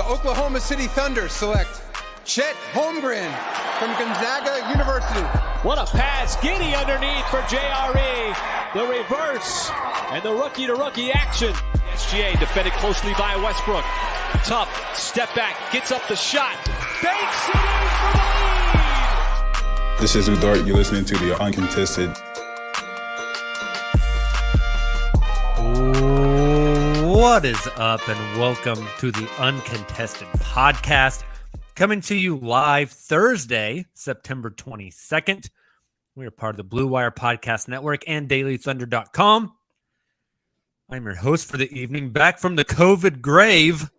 The Oklahoma City Thunder select Chet Holmgren from Gonzaga University. What a pass. Giddy underneath for JRE. The reverse and the rookie-to-rookie action. SGA defended closely by Westbrook. Tough. Step back. Gets up the shot. Banks it in for the lead. This is Udart. You're listening to the Uncontested. What is up, and welcome to the Uncontested Podcast, coming to you live Thursday, September 22nd. We are part of the Blue Wire Podcast Network and DailyThunder.com. I'm your host for the evening, back from the COVID grave,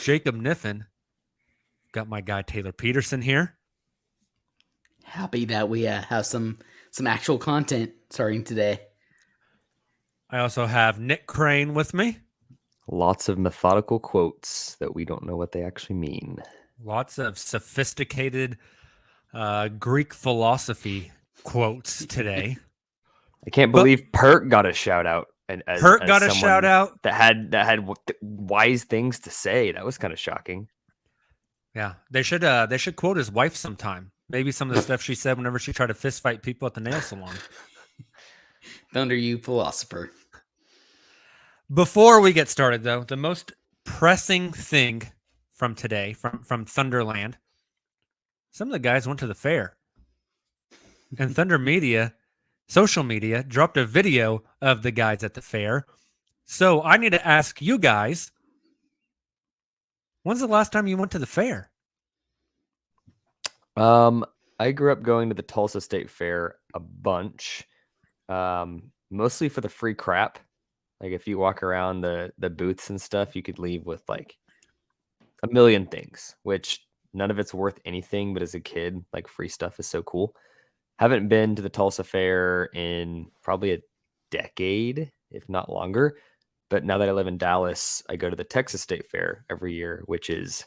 Jacob Niffen. Got my guy Taylor Peterson here. Happy that we have some actual content starting today. I also have Nick Crane with me. Lots of methodical quotes that we don't know what they actually mean. Lots of sophisticated Greek philosophy quotes today. I can't believe Pert got a shout out. And Pert got a shout out that had wise things to say. That was kind of shocking. Yeah, they should quote his wife sometime. Maybe some of the stuff she said whenever she tried to fist fight people at the nail salon. Thunder, you philosopher. Before we get started, though, the most pressing thing from today, from Thunderland, some of the guys went to the fair. And Thunder Media, social media, dropped a video of the guys at the fair. So I need to ask you guys, when's the last time you went to the fair? I grew up going to the Tulsa State Fair a bunch, mostly for the free crap. Like if you walk around the booths and stuff, you could leave with like a million things, which none of it's worth anything. But as a kid, like free stuff is so cool. Haven't been to the Tulsa Fair in probably a decade, if not longer. But now that I live in Dallas, I go to the Texas State Fair every year, which is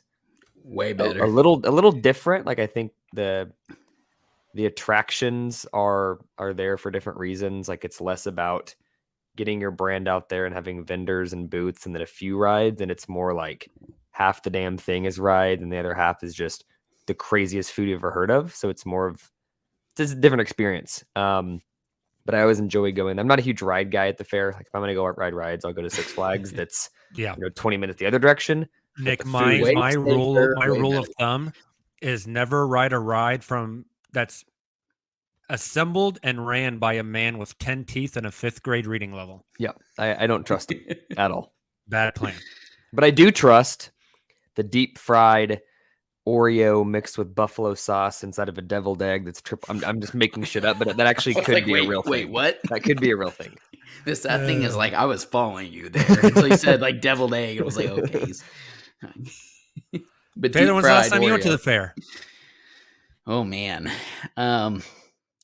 way better. A little different. Like I think the attractions are there for different reasons. Like it's less about getting your brand out there and having vendors and booths and then a few rides, and it's more like half the damn thing is ride and the other half is just the craziest food you've ever heard of. So it's a different experience. But I always enjoy going. I'm not a huge ride guy at the fair. Like if I'm gonna go ride rides, I'll go to Six Flags. That's 20 minutes the other direction. Nick, my rule of thumb is never ride a ride that's assembled and ran by a man with 10 teeth and a 5th grade reading level. Yeah, I don't trust him at all. Bad plan. But I do trust the deep fried Oreo mixed with buffalo sauce inside of a deviled egg that's triple. I'm just making shit up, but that actually could be a real thing. Wait, what? That could be a real thing. That thing is like, I was following you there until you said like deviled egg. It was like, okay. But Taylor, when's the last time you went to the fair? Oh man.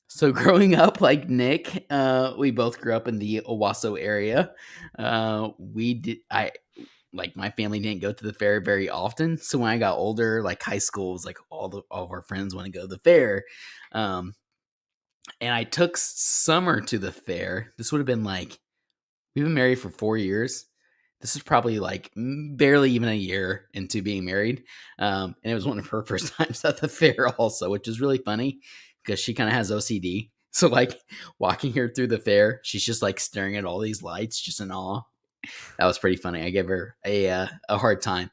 So growing up like Nick, we both grew up in the Owasso area. My family didn't go to the fair very often. So when I got older, like high school was like all of our friends want to go to the fair. And I took Summer to the fair. This would have been like, we've been married for 4 years. This is probably like barely even a year into being married. And it was one of her first times at the fair also, which is really funny because she kind of has OCD. So like walking her through the fair, she's just like staring at all these lights, just in awe. That was pretty funny. I gave her a hard time.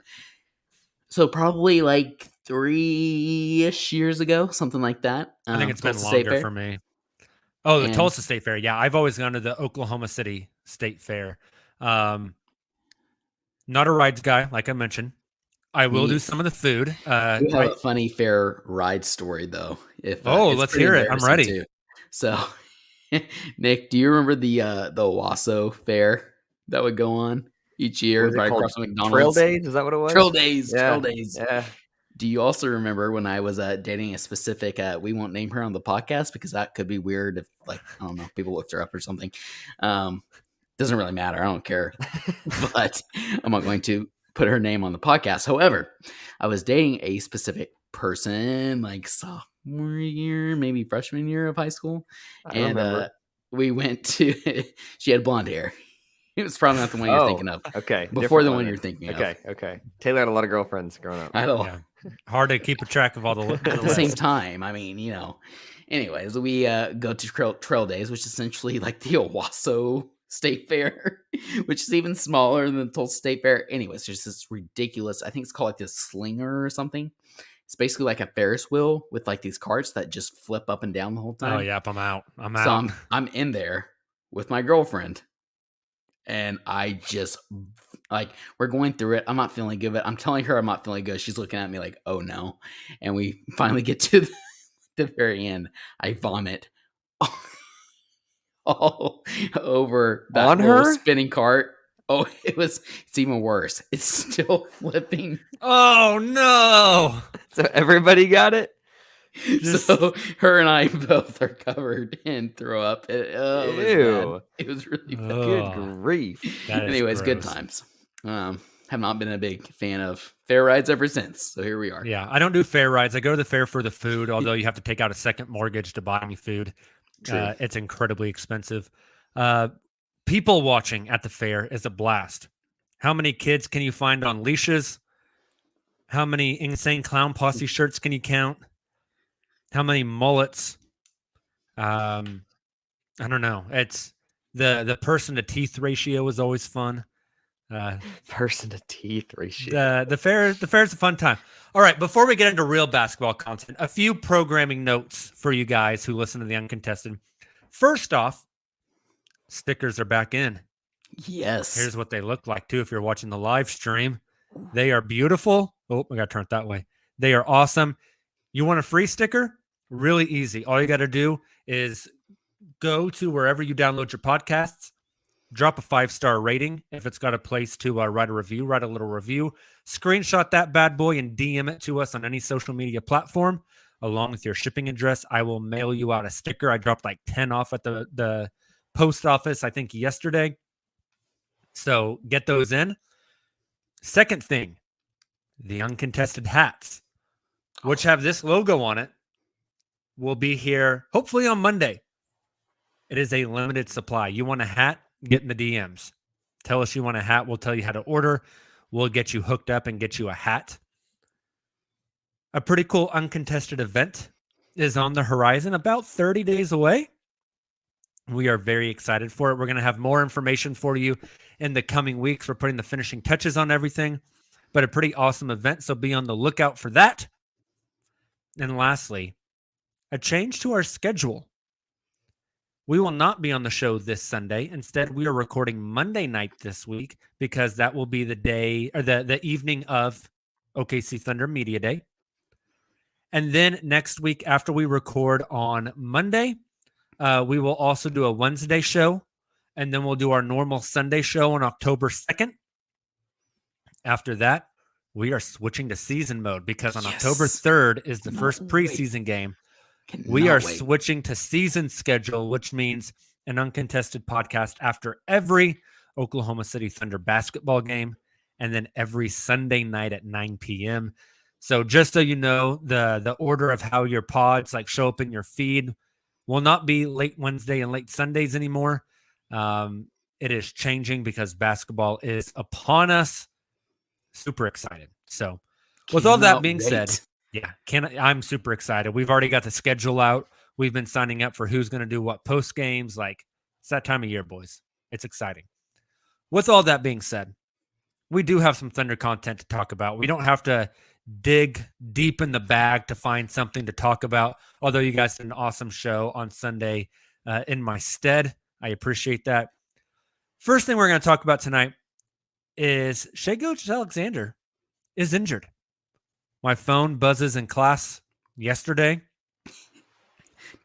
So probably like 3-ish years ago, something like that. I think it's been longer for me. Oh, the Tulsa State Fair. Yeah, I've always gone to the Oklahoma City State Fair. Not a rides guy, like I mentioned. I will do some of the food. We have a funny fair ride story, though. Let's hear it. I'm ready. Too. So, Nick, do you remember the Owasso Fair that would go on each year right across McDonald's? Trail Days? Is that what it was? Trail Days. Yeah. Trail Days. Yeah. Do you also remember when I was dating a specific, we won't name her on the podcast because that could be weird if, like, I don't know, people looked her up or something. Doesn't really matter. I don't care. But I'm not going to put her name on the podcast. However, I was dating a specific person like sophomore year, maybe freshman year of high school. And we went to, she had blonde hair. It was probably not the one you're thinking of. Okay. Before different the one then. you're thinking of. Okay. Taylor had a lot of girlfriends growing up. I had a lot. Yeah. Hard to keep a track of all the At the same time, I mean, anyways, we go to Trail Days, which is essentially like the Owasso State Fair, which is even smaller than the Tulsa State Fair. Anyways, there's this ridiculous, I think it's called like this slinger or something. It's basically like a Ferris wheel with like these carts that just flip up and down the whole time. Oh, yep, I'm out. So I'm in there with my girlfriend, and I just like, we're going through it. I'm not feeling good. I'm telling her I'm not feeling good. She's looking at me like, oh no. And we finally get to the very end. I vomit all over that On little her? spinning cart. Oh, it's even worse. It's still flipping. Oh, no. So everybody got it? So her and I both are covered in throw up. It was bad. Ew. It was really bad. Good grief. That is Anyways, good gross. times. Have not been a big fan of fair rides ever since. So here we are. Yeah, I don't do fair rides. I go to the fair for the food, although you have to take out a second mortgage to buy me food. True. It's incredibly expensive. People watching at the fair is a blast. How many kids can you find on leashes? How many Insane Clown Posse shirts can you count? How many mullets? I don't know. It's the person to teeth ratio is always fun. Person to teeth ratio. The fair's a fun time. All right, before we get into real basketball content, a few programming notes for you guys who listen to the Uncontested. First off, stickers are back in. Yes. Here's what they look like too if you're watching the live stream. They are beautiful. Oh, I got to turn it that way. They are awesome. You want a free sticker? Really easy. All you got to do is go to wherever you download your podcasts, drop a 5-star rating. If it's got a place to write a review, write a little review. Screenshot that bad boy and DM it to us on any social media platform, along with your shipping address. I will mail you out a sticker. I dropped like 10 off at the post office, I think, yesterday. So get those in. Second thing, the Uncontested hats, which have this logo on it, will be here hopefully on Monday. It is a limited supply. You want a hat? Get in the DMs. Tell us you want a hat. We'll tell you how to order. We'll get you hooked up and get you a hat. A pretty cool Uncontested event is on the horizon, about 30 days away. We are very excited for it. We're going to have more information for you in the coming weeks. We're putting the finishing touches on everything, but a pretty awesome event. So be on the lookout for that. And lastly, a change to our schedule. We will not be on the show this Sunday. Instead, we are recording Monday night this week because that will be the day or the evening of OKC Thunder Media Day. And then next week, after we record on Monday, we will also do a Wednesday show, and then we'll do our normal Sunday show on October 2nd. After that, we are switching to season mode because on October 3rd is the first preseason game. We are switching to season schedule, which means an Uncontested podcast after every Oklahoma City Thunder basketball game and then every Sunday night at 9 p.m. So just so you know, the order of how your pods like show up in your feed will not be late Wednesday and late Sundays anymore. It is changing because basketball is upon us. Super excited. So with all that being said, yeah, I'm super excited. We've already got the schedule out. We've been signing up for who's going to do what post games. Like, it's that time of year, boys. It's exciting. With all that being said, we do have some Thunder content to talk about. We don't have to dig deep in the bag to find something to talk about, although you guys did an awesome show on Sunday in my stead. I appreciate that. First thing we're going to talk about tonight is Shai Gilgeous-Alexander is injured. My phone buzzes in class yesterday.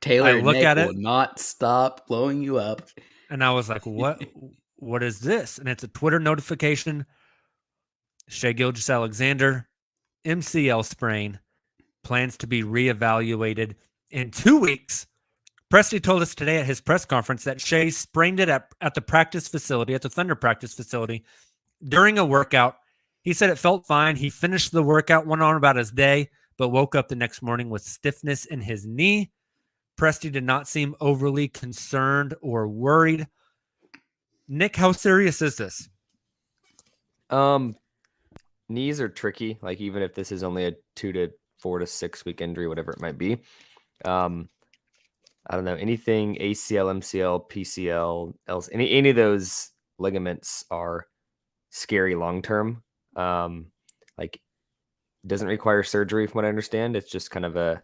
Taylor I look Nick at it, will not stop blowing you up. And I was like, what is this? And it's a Twitter notification. Shai Gilgeous-Alexander, MCL sprain, plans to be reevaluated in 2 weeks. Presti told us today at his press conference that Shai sprained it at the practice facility, at the Thunder practice facility, during a workout. He said it felt fine. He finished the workout, went on about his day, but woke up the next morning with stiffness in his knee. Presti did not seem overly concerned or worried. Nick, how serious is this? Knees are tricky. Like even if this is only a 2 to 4 to 6 week injury, whatever it might be. I don't know, anything ACL, MCL, PCL, else, any of those ligaments are scary long term. Like doesn't require surgery from what I understand. It's just kind of a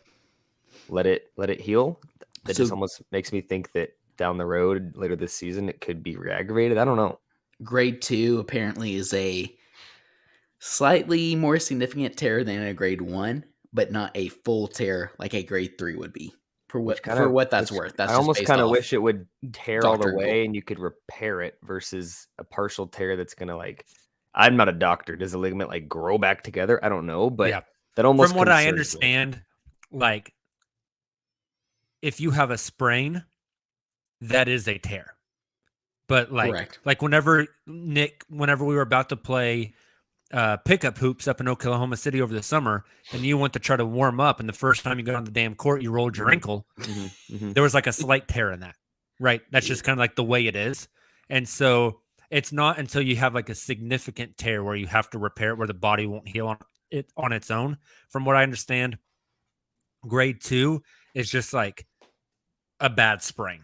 let it heal. That just almost makes me think that down the road later this season it could be re-aggravated. I don't know. Grade 2 apparently is a slightly more significant tear than a grade 1, but not a full tear like a grade 3 would be. For what that's worth. That's I just almost kind of wish it would tear all the doctor way and you could repair it versus a partial tear that's gonna like. I'm not a doctor. Does the ligament like grow back together? I don't know, but that almost from what I concerns me. understand, like if you have a sprain, that is a tear. But like whenever we were about to play pickup hoops up in Oklahoma City over the summer, and you went to try to warm up, and the first time you got on the damn court, you rolled your ankle. There was like a slight tear in that, right? That's just kind of like the way it is. And so it's not until you have like a significant tear where you have to repair it, where the body won't heal on its own. From what I understand, grade 2 is just like a bad sprain,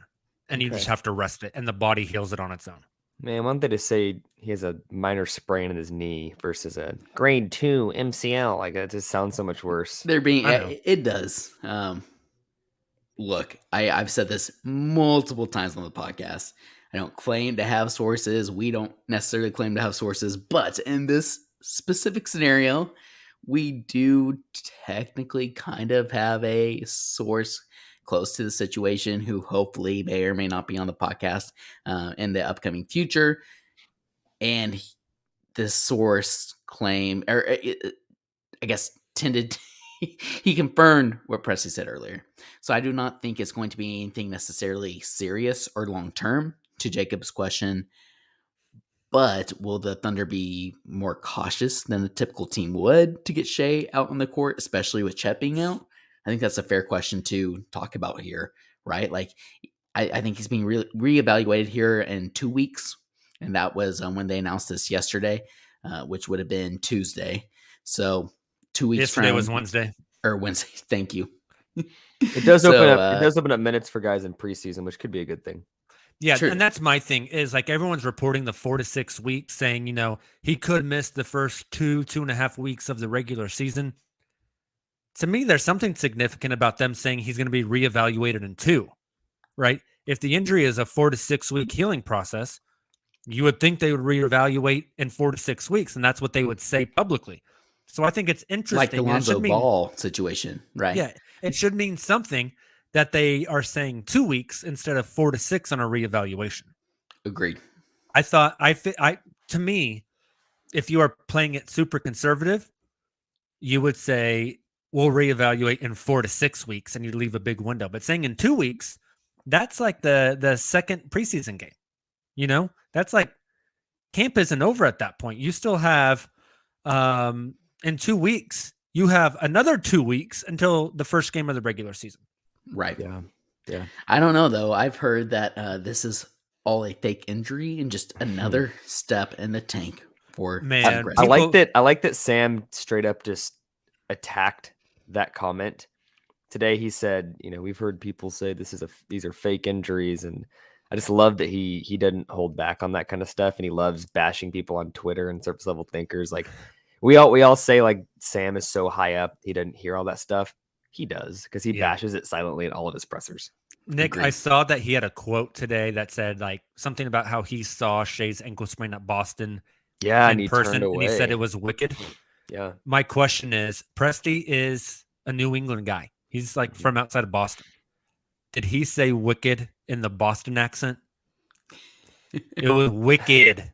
and you just have to rest it, and the body heals it on its own. Man, why don't they just say he has a minor sprain in his knee versus a grade 2 MCL? Like that just sounds so much worse. It does. Look, I've said this multiple times on the podcast. I don't claim to have sources. We don't necessarily claim to have sources, but in this specific scenario, we do technically kind of have a source close to the situation who hopefully may or may not be on the podcast in the upcoming future. And this source claim, or I guess tended to, he confirmed what Presti said earlier. So I do not think it's going to be anything necessarily serious or long-term, to Jacob's question. But will the Thunder be more cautious than the typical team would to get Shea out on the court, especially with Chet being out? I think that's a fair question to talk about here, right? Like, I think he's being reevaluated here in 2 weeks. And that was when they announced this yesterday, which would have been Tuesday. So 2 weeks yesterday was Wednesday. Or Wednesday. Thank you. It does open up minutes for guys in preseason, which could be a good thing. Yeah, true. And that's my thing is like everyone's reporting the 4 to 6 weeks saying, you know, he could miss the first 2.5 weeks of the regular season. To me, there's something significant about them saying he's going to be reevaluated in 2, right? If the injury is a 4 to 6 week healing process, you would think they would reevaluate in 4 to 6 weeks, and that's what they would say publicly. So I think it's interesting. Like the Lonzo Ball situation, right? Yeah, it should mean something that they are saying 2 weeks instead of 4 to 6 on a reevaluation. Agreed. To me, if you are playing it super conservative, you would say we'll reevaluate in 4 to 6 weeks, and you'd leave a big window. But saying in 2 weeks, that's like the second preseason game. You know, that's like camp isn't over at that point. You still have in 2 weeks, you have another 2 weeks until the first game of the regular season. Right. Yeah. I don't know though. I've heard that this is all a fake injury and just another step in the tank for man. I like that Sam straight up just attacked that comment today. He said, you know, we've heard people say these are fake injuries, and I just love that he didn't hold back on that kind of stuff, and he loves bashing people on Twitter and surface level thinkers. Like we all say like Sam is so high up he doesn't hear all that stuff. He does, because he bashes it silently in all of his pressers. Nick, I saw that he had a quote today that said like something about how he saw Shea's ankle sprain at Boston in person, and he said it was wicked. Yeah. My question is, Presti is a New England guy. He's like from outside of Boston. Did he say wicked in the Boston accent? It was wicked.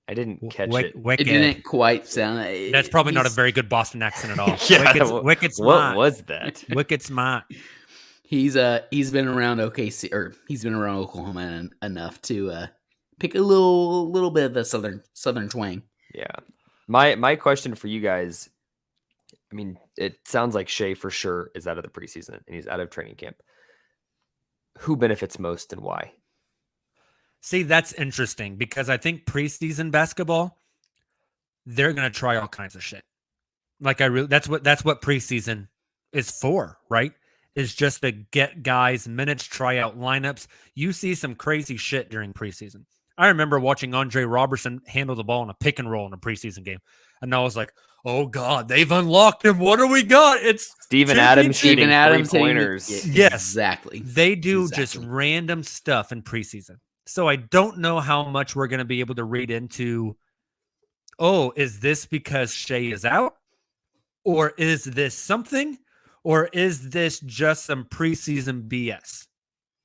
I didn't catch it. It Wicked. didn't quite sound. That's probably not a very good Boston accent at all. Yeah, wicked smart. What was that? Wicked smart. He's been around OKC, or he's been around Oklahoma enough to pick a little bit of the southern twang. Yeah. My question for you guys, I mean, it sounds like Shea for sure is out of the preseason and he's out of training camp. Who benefits most and why? See, that's interesting because I think preseason basketball, they're going to try all kinds of shit. Like that's what preseason is for, right? Is just to get guys minutes, try out lineups. You see some crazy shit during preseason. I remember watching Andre Robertson handle the ball in a pick and roll in a preseason game, and I was like, "Oh God, they've unlocked him. What do we got? It's Steven Adams shooting Steven Adams hitting three-pointers. Yes, exactly. They do just Exactly. random stuff in preseason. So I don't know how much we're going to be able to read into. Oh, is this because Shea is out? Or is this something? Or is this just some preseason BS?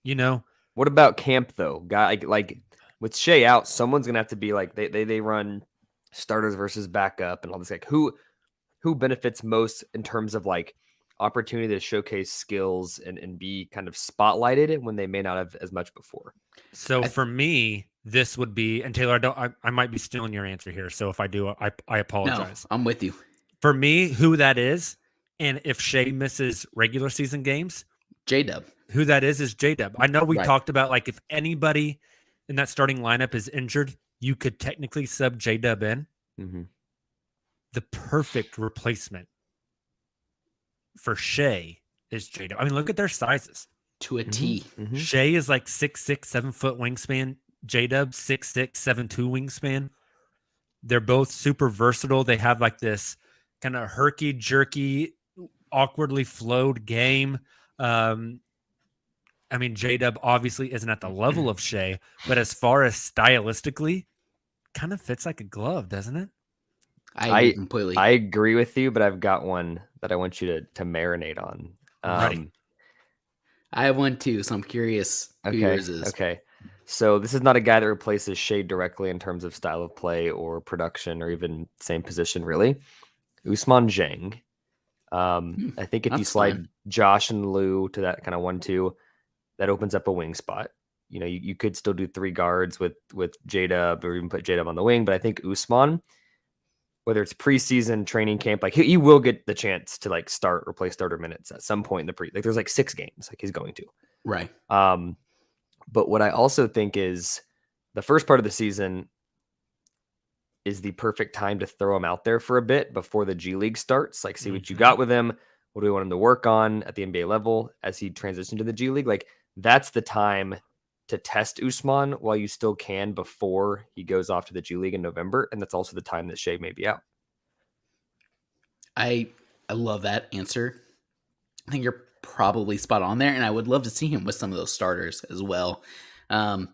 You know? What about camp though? Guy like with Shea out, someone's gonna have to be like they run starters versus backup and all this. Like who benefits most in terms of like opportunity to showcase skills and be kind of spotlighted when they may not have as much before? So for me, this would be, and Taylor, I might be stealing your answer here. So if I do, I apologize. No, I'm with you. For me, who that is, and if Shea misses regular season games, J-Dub. Who that is J-Dub. I know we Right. talked about like if anybody in that starting lineup is injured, you could technically sub J-Dub in. Mm-hmm. The perfect replacement for Shea is J-Dub. I mean, look at their sizes. To a T. Mm-hmm. Shea is like 6'6", 7 foot wingspan. J-Dub 6'6", 7'2" wingspan. They're both super versatile. They have like this kind of herky jerky, awkwardly flowed game. I mean, J-Dub obviously isn't at the level of Shea, but as far as stylistically, kind of fits like a glove, doesn't it? I agree completely. I agree with you, but I've got one that I want you to marinate on. Ready. I have one too, so I'm curious who yours is. Okay. So this is not a guy that replaces Shea directly in terms of style of play or production or even same position, really. Usman Zhang. I think if you slide fine. Josh and Lou to that kind of 1-2, that opens up a wing spot. You know, you could still do 3 guards with J-Dub or even put J-Dub on the wing, but I think Usman, whether it's preseason training camp, like he will get the chance to like start or play starter minutes at some point in the like there's like 6 games like he's going to. Right. But what I also think is the first part of the season is the perfect time to throw him out there for a bit before the G League starts. Like, see what you got with him. What do we want him to work on at the NBA level as he transitioned to the G League? Like, that's the time to test Usman while you still can before he goes off to the G League in November. And that's also the time that Shea may be out. I love that answer. I think you're probably spot on there, and I would love to see him with some of those starters as well. I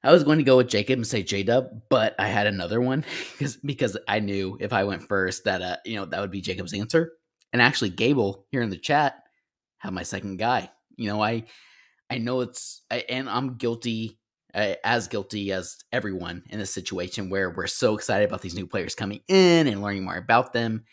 was going to go with Jacob and say J-Dub, but I had another one because I knew if I went first that that would be Jacob's answer. And actually, Gable here in the chat had my second guy. I know and I'm guilty, as guilty as everyone in this situation where we're so excited about these new players coming in and learning more about them.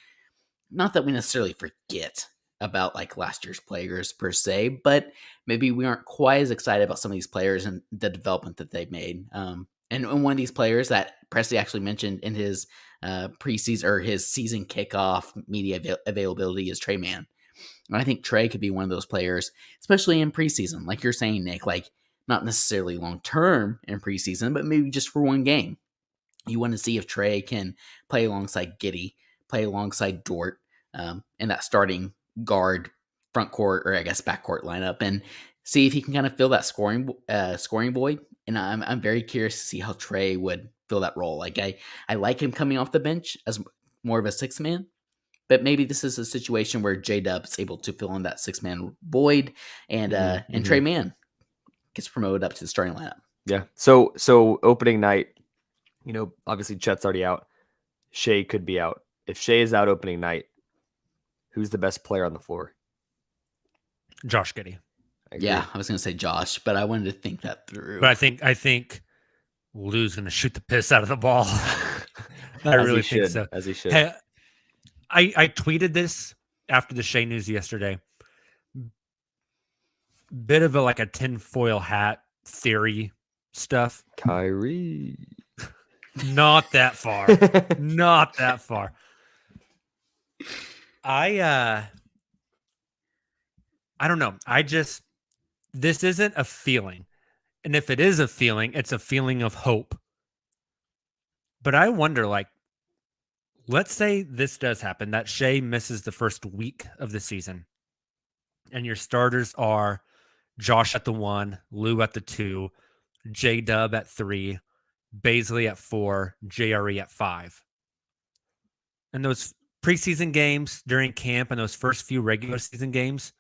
Not that we necessarily forget about like last year's players per se, but maybe we aren't quite as excited about some of these players and the development that they've made. And one of these players that Presti actually mentioned in his preseason or his season kickoff media availability is Trey Mann. And I think Trey could be one of those players, especially in preseason, like you're saying, Nick, like not necessarily long-term in preseason, but maybe just for one game. You want to see if Trey can play alongside Giddey, play alongside Dort in that starting guard front court, or I guess backcourt lineup, and see if he can kind of fill that scoring void. And I'm very curious to see how Trey would fill that role. Like I like him coming off the bench as more of a 6-man, but maybe this is a situation where J-Dub is able to fill in that 6-man void, and and Trey Mann gets promoted up to the starting lineup. Yeah. So opening night, obviously Chet's already out. Shea could be out. If Shea is out opening night, who's the best player on the floor? Josh Giddey. Yeah, I was going to say Josh, but I wanted to think that through. But I think Lou's going to shoot the piss out of the ball. I really think so. As he should. Hey, I tweeted this after the Shea news yesterday. Bit of a tinfoil hat theory stuff. Kyrie. Not that far. Not that far. I don't know. This isn't a feeling. And if it is a feeling, it's a feeling of hope. But I wonder, like, let's say this does happen, that Shea misses the first week of the season, and your starters are Josh at the 1, Lou at the 2, J-Dub at 3, Baisley at 4, JRE at 5. And those preseason games during camp and those first few regular season games,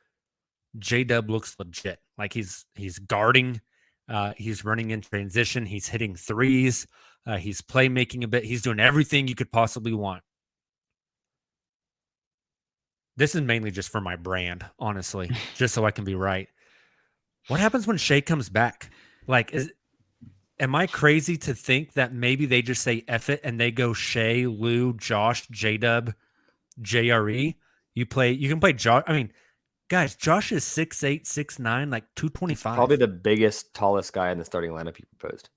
J-Dub looks legit. Like he's guarding, he's running in transition, he's hitting threes, he's playmaking a bit, he's doing everything you could possibly want. This is mainly just for my brand, honestly, just so I can be right. What happens when Shea comes back? Like, am I crazy to think that maybe they just say F it and they go Shea, Lou, Josh, J-Dub, JRE? You can play Josh. I mean, guys, Josh is 6'8", 6'9", like 225. Probably the biggest, tallest guy in the starting lineup you proposed.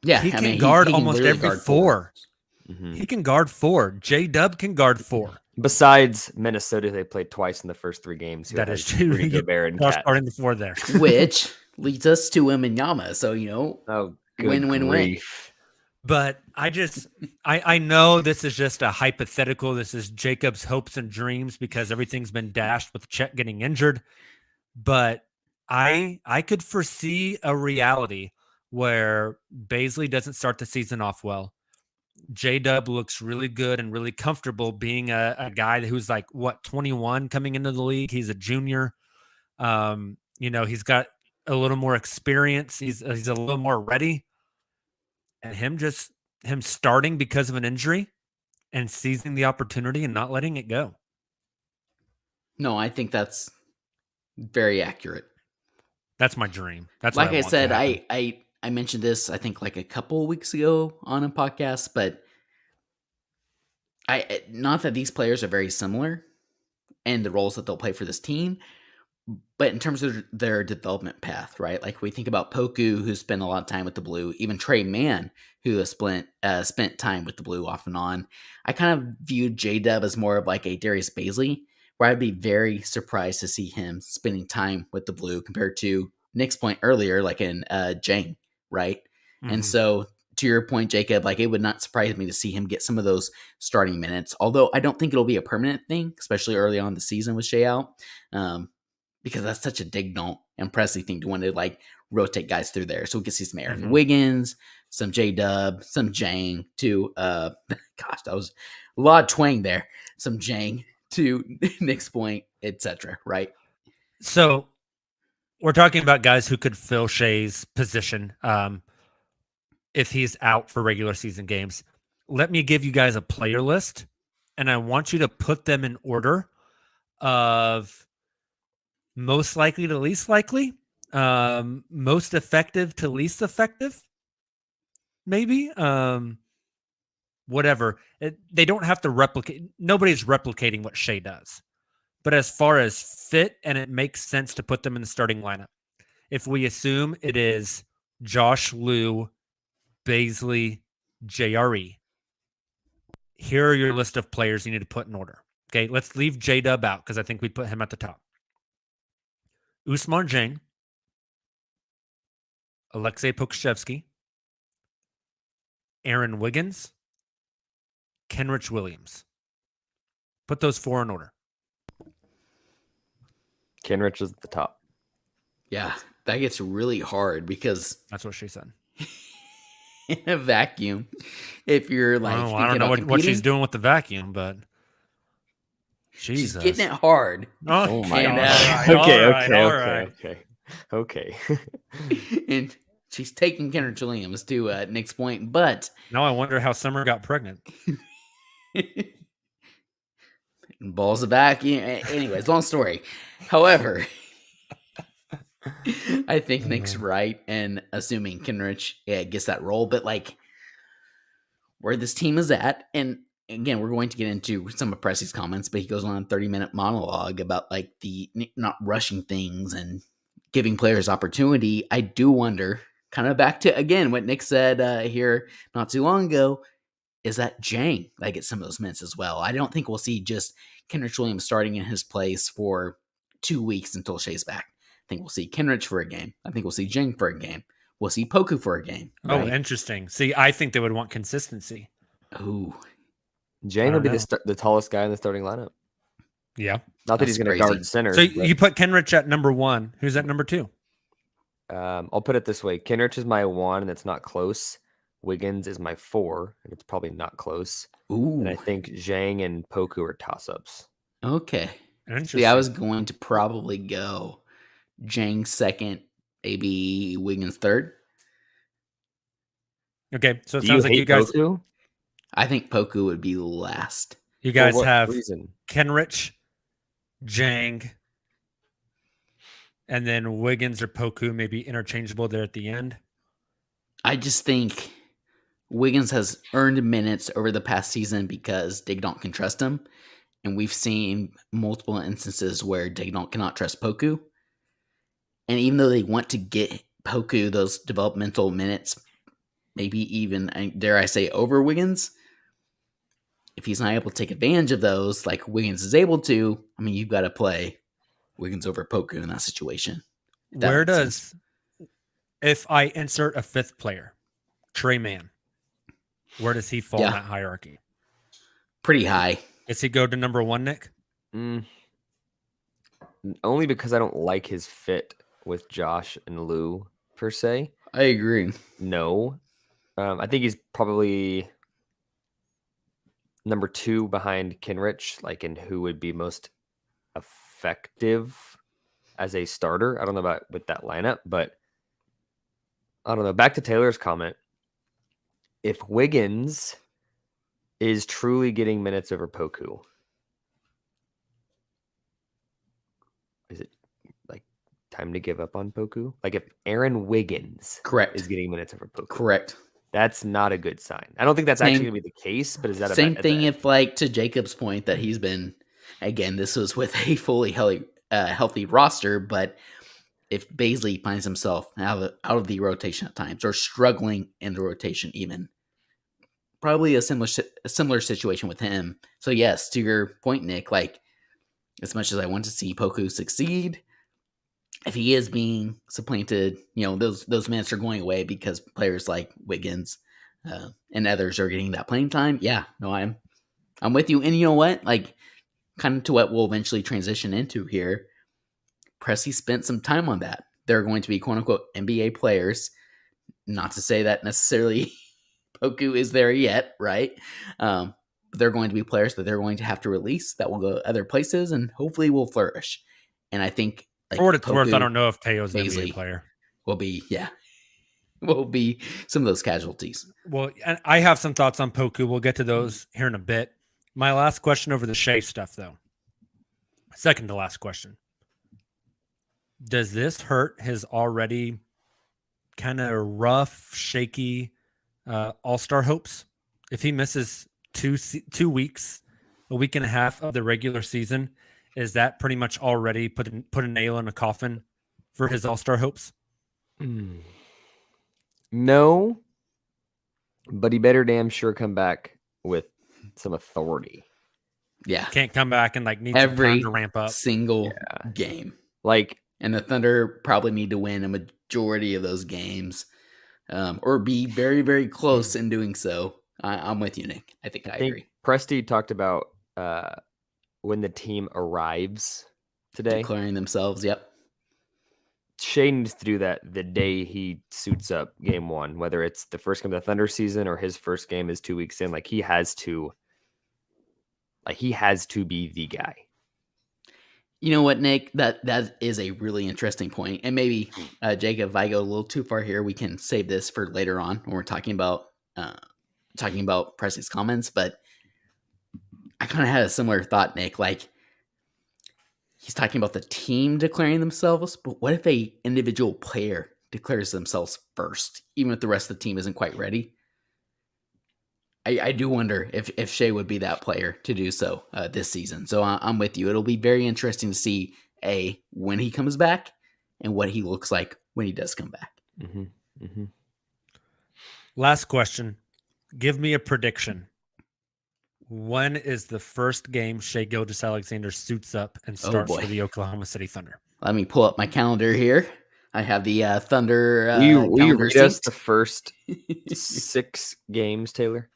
Yeah, he can guard almost every guard 4. Mm-hmm. He can guard 4. J-Dub can guard 4. Besides Minnesota, they played twice in the first 3 games. That is true. Rudy Gobert and Josh Cat. starting the 4 there. Which leads us to Wembanyama. So, win-win-win. But I know this is just a hypothetical. This is Jacob's hopes and dreams because everything's been dashed with Chet getting injured. But I could foresee a reality where Baisley doesn't start the season off well. J-Dub looks really good and really comfortable being a guy who's like, 21 coming into the league. He's a junior. He's got a little more experience. He's a little more ready. And him starting because of an injury and seizing the opportunity and not letting it go. No, I think that's very accurate. That's my dream. That's like what I said. I mentioned this, I think, like a couple of weeks ago on a podcast, but not that these players are very similar and the roles that they'll play for this team, but in terms of their development path, right? Like we think about Poku, who spent a lot of time with the Blue, even Trey Mann, who has spent time with the Blue off and on. I kind of viewed J-Dub as more of like a Darius Baisley, where I'd be very surprised to see him spending time with the Blue compared to Nick's point earlier, like in Jang, right? Mm-hmm. And so to your point, Jacob, like it would not surprise me to see him get some of those starting minutes, although I don't think it'll be a permanent thing, especially early on in the season with Shea out, because that's such a Dignall and Presti thing to want to like rotate guys through there. So we can see some Aaron Wiggins, some J-Dub, some Jang to, gosh, that was a lot of twang there. Some Jang to Nick's point, etc. Right? So we're talking about guys who could fill Shea's position if he's out for regular season games. Let me give you guys a player list, and I want you to put them in order of most likely to least likely, most effective to least effective, maybe. Whatever. They don't have to replicate. Nobody's replicating what Shea does. But as far as fit, and it makes sense to put them in the starting lineup. If we assume it is Josh, Lou, Baisley, JRE, here are your list of players you need to put in order. Okay, let's leave J-Dub out because I think we put him at the top. Ousmane Dieng, Alexei Pokusevski, Aaron Wiggins, Kenrich Williams. Put those 4 in order. Kenrich is at the top. Yeah, that gets really hard because that's what she said. In a vacuum, if you're like, I don't know what she's doing with the vacuum, but Jesus. She's getting it hard. Oh my God. Okay. And she's taking Kenrich Williams to Nick's point, but now I wonder how Summer got pregnant. Balls of vacuum. Anyways, long story. However, I think Nick's right in assuming Kenrich gets that role, but like where this team is at, and again, we're going to get into some of Presti's comments, but he goes on a 30-minute monologue about like the not rushing things and giving players opportunity. I do wonder, kind of back to, again, what Nick said here not too long ago, is that Jang like gets some of those minutes as well. I don't think we'll see just Kenrich Williams starting in his place for 2 weeks until Shea's back. think we'll see Kenrich for a game. I think we'll see Jang for a game. We'll see Poku for a game. Oh, Right? interesting. See, I think they would want consistency. Ooh. Jang will don't be know. the tallest guy in the starting lineup. Yeah. Not that he's That's going to crazy. guard center. So you put Kenrich at number 1. Who's at number 2? I'll put it this way. Kenrich is my 1, and it's not close. Wiggins is my 4, and it's probably not close. Ooh. And I think Zhang and Poku are toss-ups. Okay. Interesting. See, I was going to probably go Jang second, AB Wiggins third. Okay, so it Do sounds you like hate you guys Poku? I think Poku would be last. you guys For what have reason? Kenrich, Jang, and then Wiggins or Poku may be interchangeable there at the end. I just think Wiggins has earned minutes over the past season because Digdonk can trust him. And we've seen multiple instances where Digdonk cannot trust Poku. And even though they want to get Poku those developmental minutes, maybe even, dare I say, over Wiggins, if he's not able to take advantage of those like Wiggins is able to, I mean, you've got to play Wiggins over Poku in that situation. Where does, if I insert a 5th player, Trey Mann, where does he fall in that hierarchy? Pretty high. Does he go to number 1, Nick? Only because I don't like his fit with Josh and Lou, per se. I agree. No. I think he's probably number 2 behind Kenrich, like in who would be most effective as a starter. I don't know about with that lineup, but I don't know. Back to Taylor's comment. If Wiggins is truly getting minutes over Poku, is it like time to give up on Poku? Like if Aaron Wiggins is getting minutes over Poku. Correct. That's not a good sign. I don't think that's actually going to be the case, but is that same thing if, like, to Jacob's point that he's been, again, this was with a fully healthy roster, but if Baisley finds himself out of the rotation at times or struggling in the rotation even, probably a similar situation with him. So yes, to your point, Nick, like as much as I want to see Poku succeed, if he is being supplanted, those minutes are going away because players like Wiggins and others are getting that playing time. Yeah, no, I'm with you. And you know what? Like, kind of to what we'll eventually transition into here. Presti spent some time on that. They're going to be quote unquote NBA players. Not to say that necessarily Poku is there yet, right? But they're going to be players that they're going to have to release that will go other places and hopefully will flourish. And I think, like, for what it's worth, I don't know if Teo's an Baisley NBA player. Will be some of those casualties. Well, and I have some thoughts on Poku. We'll get to those here in a bit. My last question over the Shea stuff, though. Second to last question. Does this hurt his already kind of rough, shaky all-star hopes? If he misses 2 weeks, a week and a half of the regular season, is that pretty much already put a nail in a coffin for his all-star hopes? No, but he better damn sure come back with some authority. Yeah, can't come back and like need some time to ramp up. Single game. Like, and the Thunder probably need to win a majority of those games, or be very, very close in doing so. I'm with you, Nick. I think I agree. Presti talked about when the team arrives today, declaring themselves. Yep. Shea needs to do that the day he suits up game 1, whether it's the first game of the Thunder season or his first game is 2 weeks in. Like he has to be the guy. You know what, Nick? That is a really interesting point. And maybe, Jacob, if I go a little too far here, we can save this for later on when we're talking about Presti's comments. But I kind of had a similar thought, Nick. Like, he's talking about the team declaring themselves, but what if a individual player declares themselves first, even if the rest of the team isn't quite ready? I do wonder if Shea would be that player to do so this season. So I'm with you. It'll be very interesting to see when he comes back and what he looks like when he does come back. Mm-hmm. Mm-hmm. Last question. Give me a prediction. When is the first game Shai Gilgeous-Alexander suits up and starts boy. for the Oklahoma City Thunder? Let me pull up my calendar here. I have the Thunder. Will you read us synced. the first 6 games, Taylor?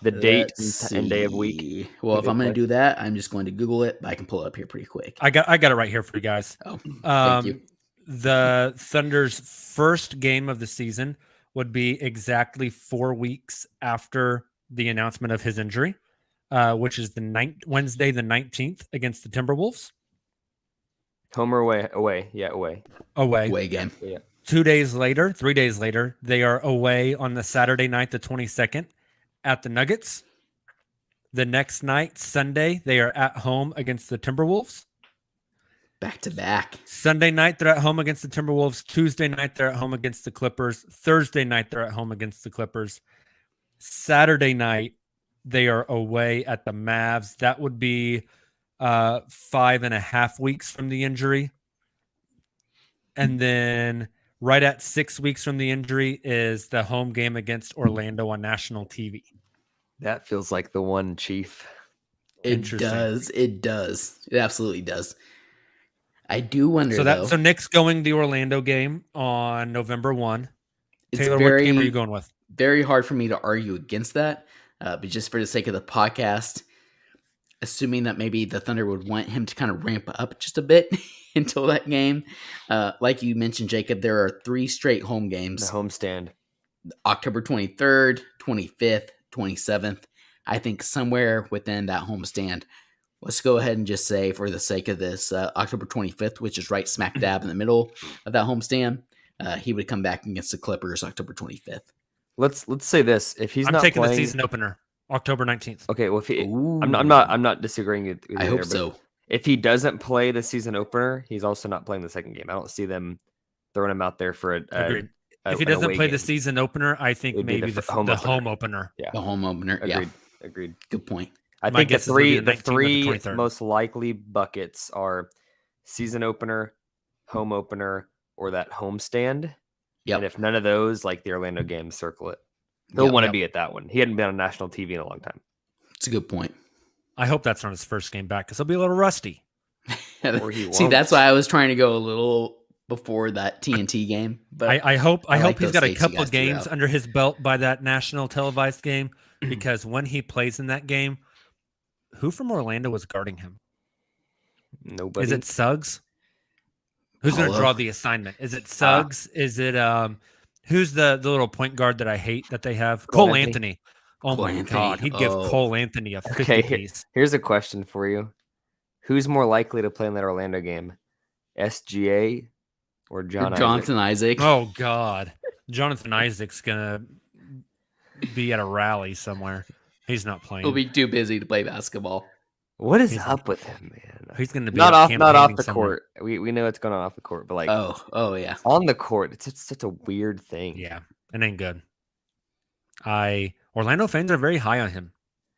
The date and day of week. See. Well, if they I'm going to play. do that, I'm just going to Google it, but I can pull it up here pretty quick. I got it right here for you guys. Oh, thank you. The Thunder's first game of the season would be exactly 4 weeks after the announcement of his injury, which is Wednesday the 19th against the Timberwolves. Home or away? Away. Yeah, away. Away game. Yeah. 3 days later, they are away on the Saturday night, the 22nd, at the Nuggets. The next night, Sunday, they are at home against the Timberwolves. Back to back. Sunday night, they're at home against the Timberwolves. Tuesday night, they're at home against the Clippers. Thursday night, they're at home against the Clippers. Saturday night, they are away at the Mavs. That would be 5.5 weeks from the injury. And then right at 6 weeks from the injury is the home game against Orlando on national TV. That feels like the one, Chief. It Interesting. does. It does. It absolutely does. I do wonder, though. So Nick's going the Orlando game on November 1. It's Taylor, what game are you going with? Very hard for me to argue against that, but just for the sake of the podcast, assuming that maybe the Thunder would want him to kind of ramp up just a bit until that game. Like you mentioned, Jacob, there are 3 straight home games. The homestand. October 23rd, 25th, 27th. I think somewhere within that homestand. Let's go ahead and just say, for the sake of this, October 25th, which is right smack dab in the middle of that homestand, he would come back against the Clippers October 25th. Let's say this: if he's I'm not taking playing, the season opener, October 19th. okay. Well, if he, Ooh. I'm not disagreeing with you I there, hope but so. If he doesn't play the season opener, he's also not playing the second game. I don't see them throwing him out there for Agreed. If he an doesn't away play game. the season opener, I think It'd be maybe the the home home opener. opener. Yeah, The home opener. agreed. Yeah, Agreed. good point. I My think the guess is it'll be three the the 19th or the three 23rd. most likely buckets are season opener, home opener, or that homestand. Yep. And if none of those, like the Orlando game, circle it. He'll Yep. want to be at that one. He hadn't been on national TV in a long time. It's a good point. I hope that's not his first game back because he'll be a little rusty. Or he See, won't. that's why I was trying to go a little before that TNT game. But I hope I like he's those got a dates you couple guys threw games out. under his belt by that national televised game because when he plays in that game, who from Orlando was guarding him? Nobody. Is it Suggs? Who's going to Paulo. draw the assignment? Is it Suggs? Is it who's the little point guard that I hate that they have? Cole Cole Anthony. Anthony. Oh Cole my Anthony. God, he'd give Oh. Cole Anthony a 50 Okay, piece. Here's a question for you: who's more likely to play in that Orlando game, SGA or John? Jonathan Isaac. Oh God, Jonathan Isaac's gonna be at a rally somewhere. He's not playing. He'll be too busy to play basketball. What is He's- up with him, man? He's gonna be Not out off campaigning the somewhere. court. We know what's going on off the court, but like Oh yeah. on the court, it's such a weird thing. Yeah, it ain't good. Orlando fans are very high on him.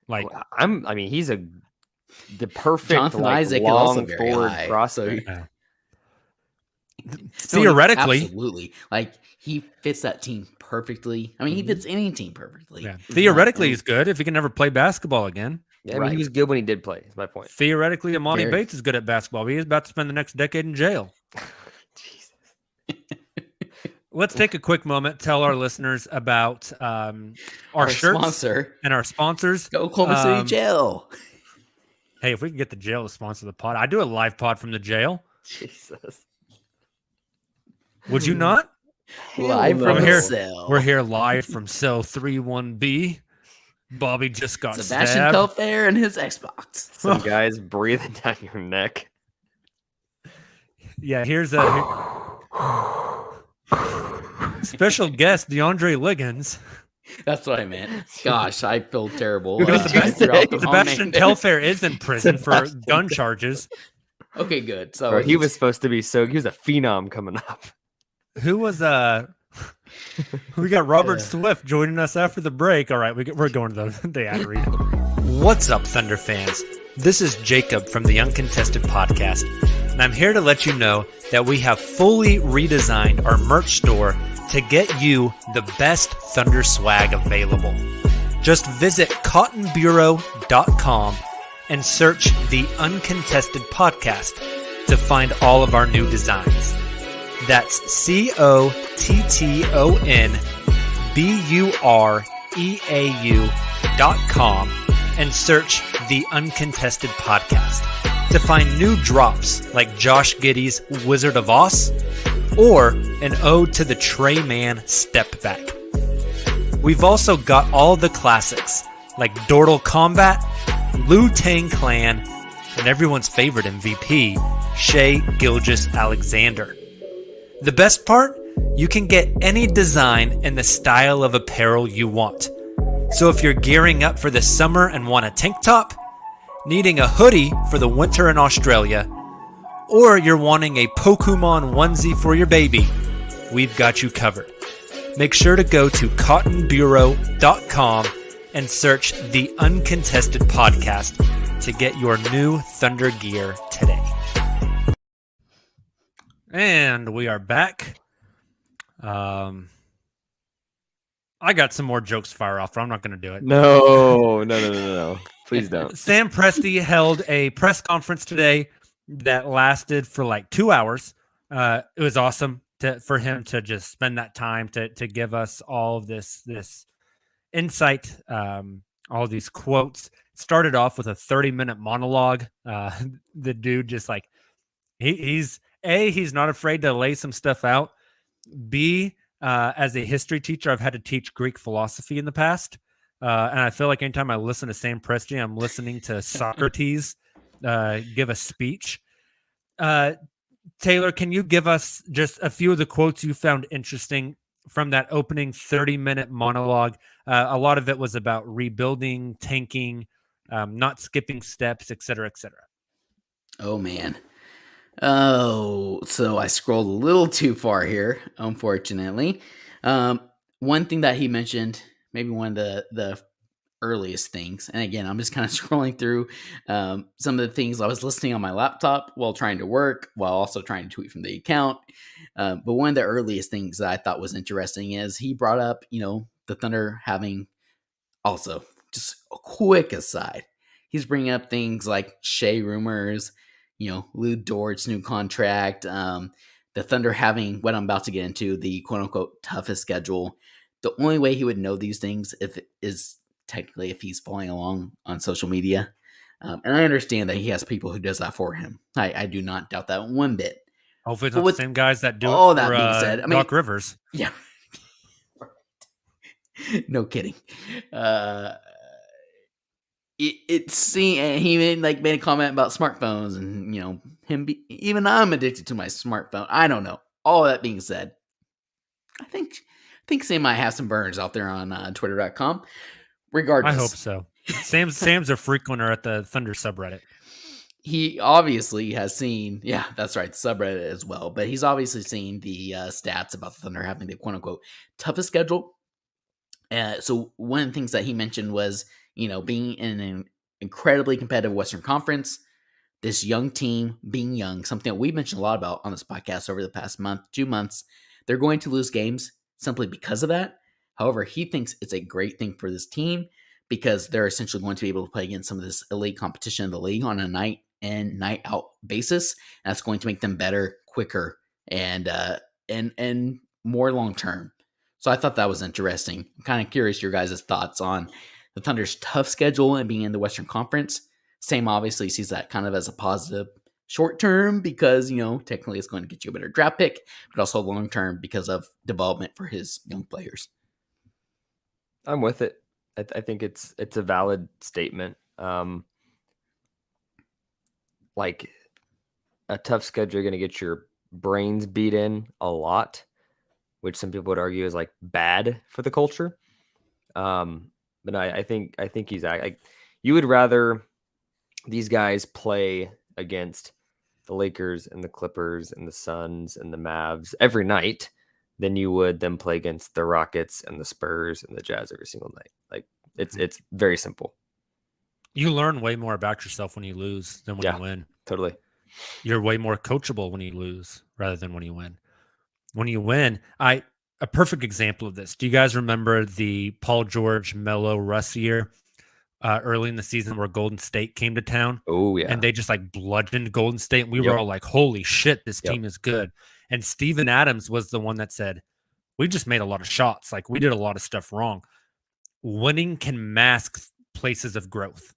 Like I mean, he's the perfect Jonathan like, Isaac is also long very forward high, prospect. uh, No, theoretically, absolutely. Like he fits that team perfectly. I mean, he fits any team perfectly. yeah, He's theoretically not- he's good if he can never play basketball again. Yeah, I mean, he Right. was good when he did play. Is my point. Theoretically, Amani Very. Bates is good at basketball. But he is about to spend the next decade in jail. Jesus. Let's take a quick moment, tell our listeners about our shirts sponsor, and our sponsors. Oklahoma City Um, Jail. Hey, if we can get the jail to sponsor the pod, I do a live pod from the jail. Jesus. Would you not? Live no. from We're the here- cell. We're here live from cell 31B. Bobby just got Sebastian stabbed. Telfair and his Xbox. Some guys breathing down your neck. Yeah, here's a special guest, DeAndre Liggins. That's what I meant. Gosh, I feel terrible. What did you I threw out the wrong Sebastian name there. Telfair is in prison for Sebastian gun charges. Okay, good. So Bro, he was supposed to be he was a phenom coming up. Who was we got Robert Swift joining us after the break. All right, we're going to the ad read. What's up, Thunder fans? This is Jacob from the Uncontested Podcast, and I'm here to let you know that we have fully redesigned our merch store to get you the best Thunder swag available. Just visit cottonbureau.com and search the Uncontested Podcast to find all of our new designs. That's cottonbureau.com and search the Uncontested Podcast to find new drops like Josh Giddey's Wizard of Oz or an ode to the Trey Man Step Back. We've also got all the classics like Dortal Combat, Liu Tang Clan, and everyone's favorite MVP, Shai Gilgeous-Alexander. The best part? You can get any design and the style of apparel you want. So if you're gearing up for the summer and want a tank top, needing a hoodie for the winter in Australia, or you're wanting a Pokemon onesie for your baby, we've got you covered. Make sure to go to cottonbureau.com and search the Uncontested Podcast to get your new Thunder gear today. And we are back. I got some more jokes to fire off, but I'm not going to do it. No. Please don't. Sam Presti held a press conference today that lasted for like 2 hours. It was awesome for him to just spend that time to give us all of this insight, all these quotes. It started off with a 30-minute monologue. The dude just like, he's not afraid to lay some stuff out. B, as a history teacher, I've had to teach Greek philosophy in the past. And I feel like anytime I listen to Sam Presti, I'm listening to Socrates give a speech. Taylor, can you give us just a few of the quotes you found interesting from that opening 30-minute monologue? A lot of it was about rebuilding, tanking, not skipping steps, et cetera, et cetera. Oh, man. Oh, so I scrolled a little too far here, unfortunately. One thing that he mentioned, maybe one of the earliest things, and again, I'm just kind of scrolling through some of the things I was listening on my laptop while trying to work, while also trying to tweet from the account. But one of the earliest things that I thought was interesting is he brought up, the Thunder having also, just a quick aside, he's bringing up things like Shea rumors, Lou Dort's new contract, the Thunder having what I'm about to get into, the quote unquote toughest schedule. The only way he would know these things is technically if he's following along on social media. And I understand that he has people who does that for him. I do not doubt that one bit. Hopefully it's not the same guys that do all it that for being said, Doc Rivers. Yeah. No kidding. He made a comment about smartphones and even I'm addicted to my smartphone. I don't know. All that being said, I think Sam might have some burns out there on Twitter.com. Regardless, I hope so. Sam's a frequenter at the Thunder subreddit. He obviously has seen, that's right, the subreddit as well. But he's obviously seen the stats about the Thunder having the quote unquote toughest schedule. So one of the things that he mentioned was, being in an incredibly competitive Western Conference, this young team being young, something that we've mentioned a lot about on this podcast over the past 2 months. They're going to lose games simply because of that. However, he thinks it's a great thing for this team because they're essentially going to be able to play against some of this elite competition in the league on a night in, night out basis. And that's going to make them better, quicker, and more long term. So I thought that was interesting. I'm kind of curious your guys' thoughts on the Thunder's tough schedule and being in the Western Conference. Sam obviously sees that kind of as a positive short term because, technically it's going to get you a better draft pick, but also long term because of development for his young players. I'm with it. I think it's a valid statement. Like a tough schedule, you're going to get your brains beat in a lot, which some people would argue is like bad for the culture. But I think he's like, you would rather these guys play against the Lakers and the Clippers and the Suns and the Mavs every night than you would them play against the Rockets and the Spurs and the Jazz every single night. Like it's very simple. You learn way more about yourself when you lose than when you win. Totally. You're way more coachable when you lose rather than when you win. When you win, I a perfect example of this. Do you guys remember the Paul George, Melo, Russ year early in the season where Golden State came to town? Oh yeah. And they just like bludgeoned Golden State. And we Yep. were all like, holy shit, this Yep. team is good. And Steven Adams was the one that said, we just made a lot of shots. Like we did a lot of stuff wrong. Winning can mask places of growth.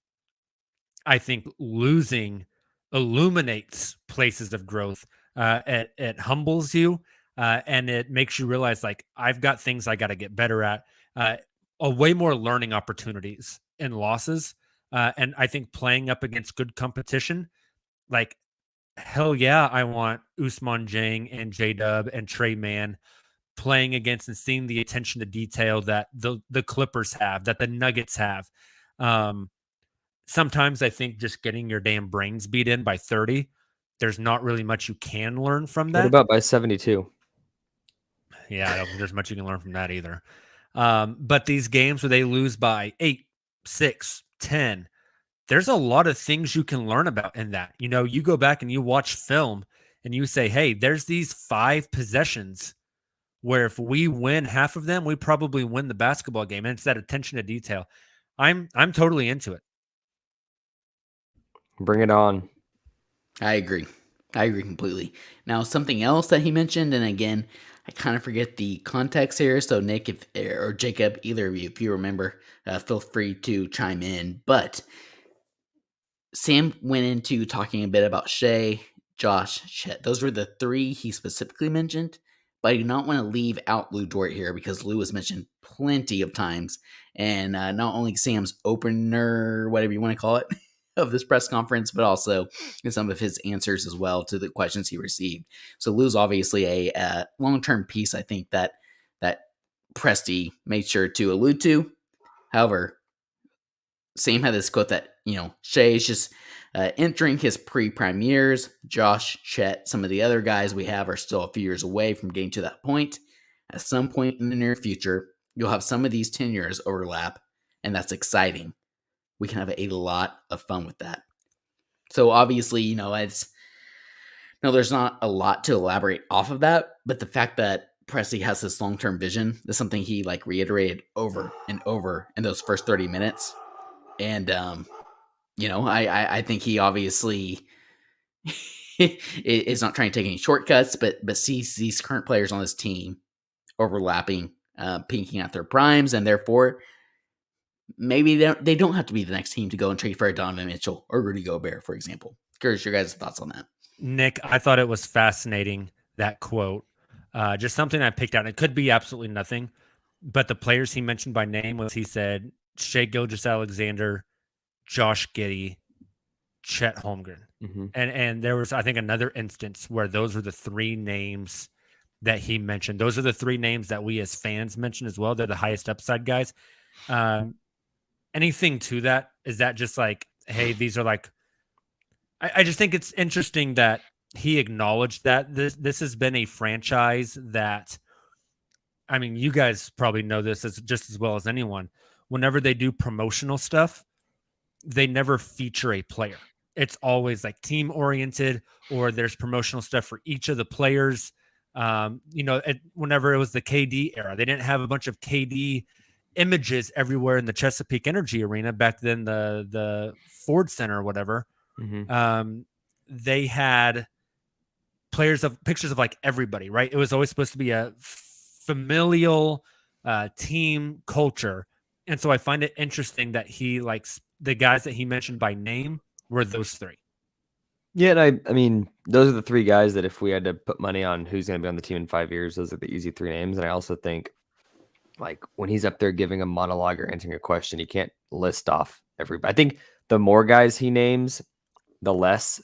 I think losing illuminates places of growth. It humbles you, and it makes you realize, like, I've got things I got to get better at. A way more learning opportunities in losses, and I think playing up against good competition, like, hell yeah, I want Usman Jang and J Dub and Trey Mann playing against and seeing the attention to detail that the Clippers have, that the Nuggets have. Um, Sometimes I think just getting your damn brains beat in by 30, there's not really much you can learn from What that. about by 72? Yeah, I don't think there's much you can learn from that either. But these games where they lose by 8, 6, 10, there's a lot of things you can learn about in that. You know, you go back and you watch film and you say, hey, there's these 5 possessions where if we win half of them, we probably win the basketball game. And it's that attention to detail. I'm totally into it. Bring it on. I agree. I agree completely. Now, something else that he mentioned, and again, I kind of forget the context here. So, Nick, if or Jacob, either of you, if you remember, feel free to chime in. But Sam went into talking a bit about Shea, Josh, Chet. Those were the 3 he specifically mentioned. But I do not want to leave out Lou Dort here because Lou was mentioned plenty of times. And not only Sam's opener, whatever you want to call it, of this press conference, but also in some of his answers as well to the questions he received. So Lou's obviously a long-term piece, I think, that Presti made sure to allude to. However, Sam had this quote that, Shea is just entering his pre-prime years. Josh, Chet, some of the other guys we have are still a few years away from getting to that point. At some point in the near future, you'll have some of these tenures overlap, and that's exciting. We can have a lot of fun with that. So obviously, there's not a lot to elaborate off of that, but the fact that Presti has this long-term vision is something he reiterated over and over in those first 30 minutes. And, I think he obviously is not trying to take any shortcuts, but sees these current players on this team overlapping, peaking at their primes, and therefore maybe they don't have to be the next team to go and trade for a Donovan Mitchell or Rudy Gobert, for example. Curious your guys' thoughts on that. Nick, I thought it was fascinating, that quote. Just something I picked out. It could be absolutely nothing, but the players he mentioned by name he said Shea Gilgeous-Alexander, Josh Giddey, Chet Holmgren. Mm-hmm. And there was, I think, another instance where those were the 3 names that he mentioned. Those are the 3 names that we as fans mentioned as well. They're the highest upside guys. Anything to that? Is that just hey, these are I just think it's interesting that he acknowledged that this has been a franchise that, I mean, you guys probably know this just as well as anyone. Whenever they do promotional stuff, they never feature a player. It's always team oriented, or there's promotional stuff for each of the players. Whenever it was the KD era, they didn't have a bunch of KD images everywhere in the Chesapeake Energy Arena back then, the Ford Center or whatever. Mm-hmm. They had pictures of everybody, right? It was always supposed to be a familial team culture. And so I find it interesting that he the guys that he mentioned by name were those 3. Yeah, and I mean, those are the 3 guys that if we had to put money on who's going to be on the team in 5 years, those are the easy 3 names. And I also think when he's up there giving a monologue or answering a question, he can't list off everybody. I think the more guys he names, the less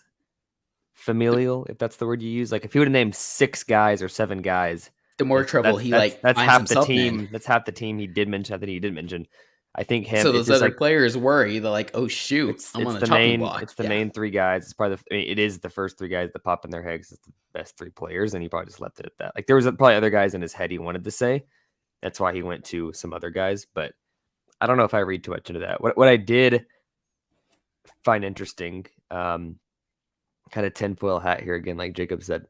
familial, if that's the word you use. If he would have named 6 guys or 7 guys, the more trouble that's finds half the himself team. in. That's half the team he did mention. I think he did mention. I think him. So those other players worry. They're oh shoot, I'm on the chopping block. It's the main 3 guys. It's probably it is the first 3 guys that pop in their heads. It's the best 3 players, and he probably just left it at that. There was probably other guys in his head he wanted to say. That's why he went to some other guys. But I don't know if I read too much into that. What I did find interesting, kind of tinfoil hat here again, like Jacob said.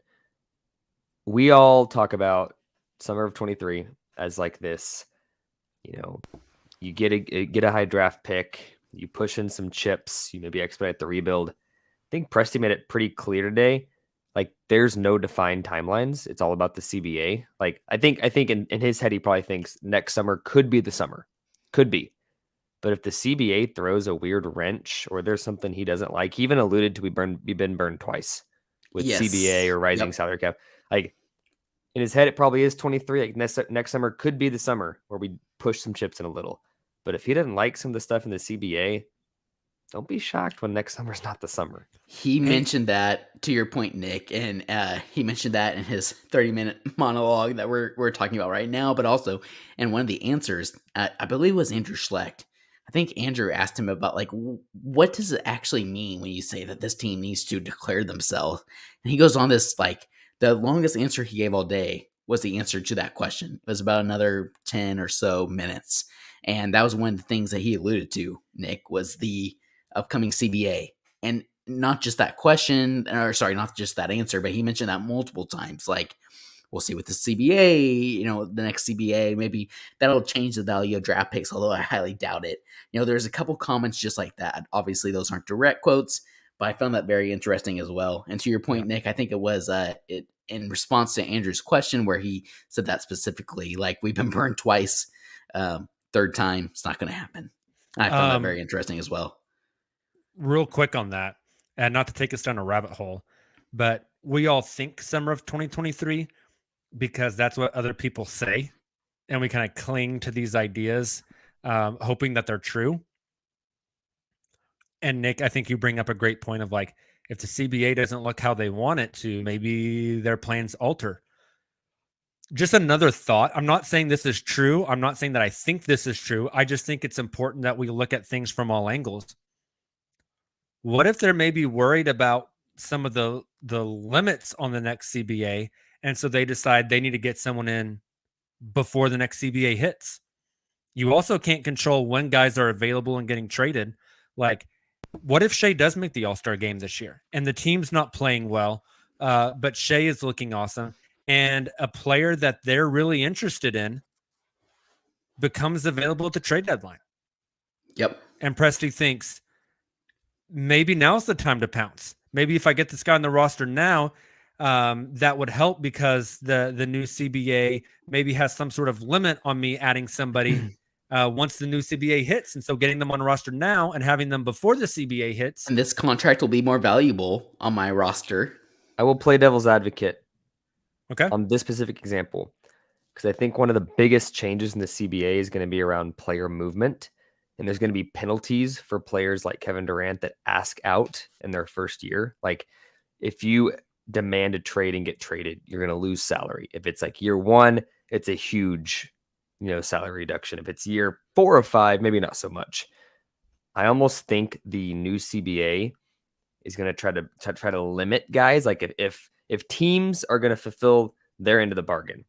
We all talk about summer of 23 as like this, you get a high draft pick, you push in some chips, you maybe expedite the rebuild. I think Presti made it pretty clear today. Like, there's no defined timelines. It's all about the CBA. Like, I think in his head, he probably thinks next summer could be the summer. Could be. But if the CBA throws a weird wrench or there's something he doesn't like, he even alluded to we've been burned twice with Yes. CBA or rising salary cap. Like, in his head, it probably is 23. Like, next summer could be the summer where we push some chips in a little. But if he doesn't like some of the stuff in the CBA, don't be shocked when next summer's not the summer. He mentioned that, to your point, Nick, and he mentioned that in his 30-minute monologue that we're talking about right now, but also in one of the answers, I believe it was Andrew Schlecht. I think Andrew asked him about, like, what does it actually mean when you say that this team needs to declare themselves? And he goes on this, like, the longest answer he gave all day was the answer to that question. It was about another 10 or so minutes. And that was one of the things that he alluded to, Nick, was the upcoming CBA. And not just that question, or sorry, not just that answer, but he mentioned that multiple times. Like, we'll see with the CBA, the next CBA, maybe that'll change the value of draft picks, although I highly doubt it. There's a couple comments just like that. Obviously, those aren't direct quotes, but I found that very interesting as well. And to your point, Nick, I think it was in response to Andrew's question where he said that specifically, like, we've been burned twice, third time, it's not going to happen. I found that very interesting as well. Real quick on that, and not to take us down a rabbit hole, but we all think summer of 2023 because that's what other people say, and we kind of cling to these ideas, hoping that they're true. And Nick, I think you bring up a great point of, like, if the CBA doesn't look how they want it to, maybe their plans alter. Just another thought. I'm not saying this is true. I'm not saying that I think this is true. I just think it's important that we look at things from all angles. What if they're maybe worried about some of the limits on the next CBA, and so they decide they need to get someone in before the next CBA hits? You also can't control when guys are available and getting traded. Like, what if Shea does make the All-Star game this year and the team's not playing well, but Shea is looking awesome, and a player that they're really interested in becomes available at the trade deadline? Yep. And Presti thinks, maybe now's the time to pounce. Maybe if I get this guy on the roster now, that would help, because the new CBA maybe has some sort of limit on me adding somebody once the new CBA hits. And so getting them on the roster now and having them before the CBA hits. And this contract will be more valuable on my roster. I will play devil's advocate on this specific example, because I think one of the biggest changes in the CBA is going to be around player movement. And there's going to be penalties for players like Kevin Durant that ask out in their first year. Like, if you demand a trade and get traded, you're going to lose salary. If it's like year one, it's a huge, salary reduction. If it's year 4 or 5, maybe not so much. I almost think the new CBA is going to try to limit guys. Like, if teams are going to fulfill their end of the bargain,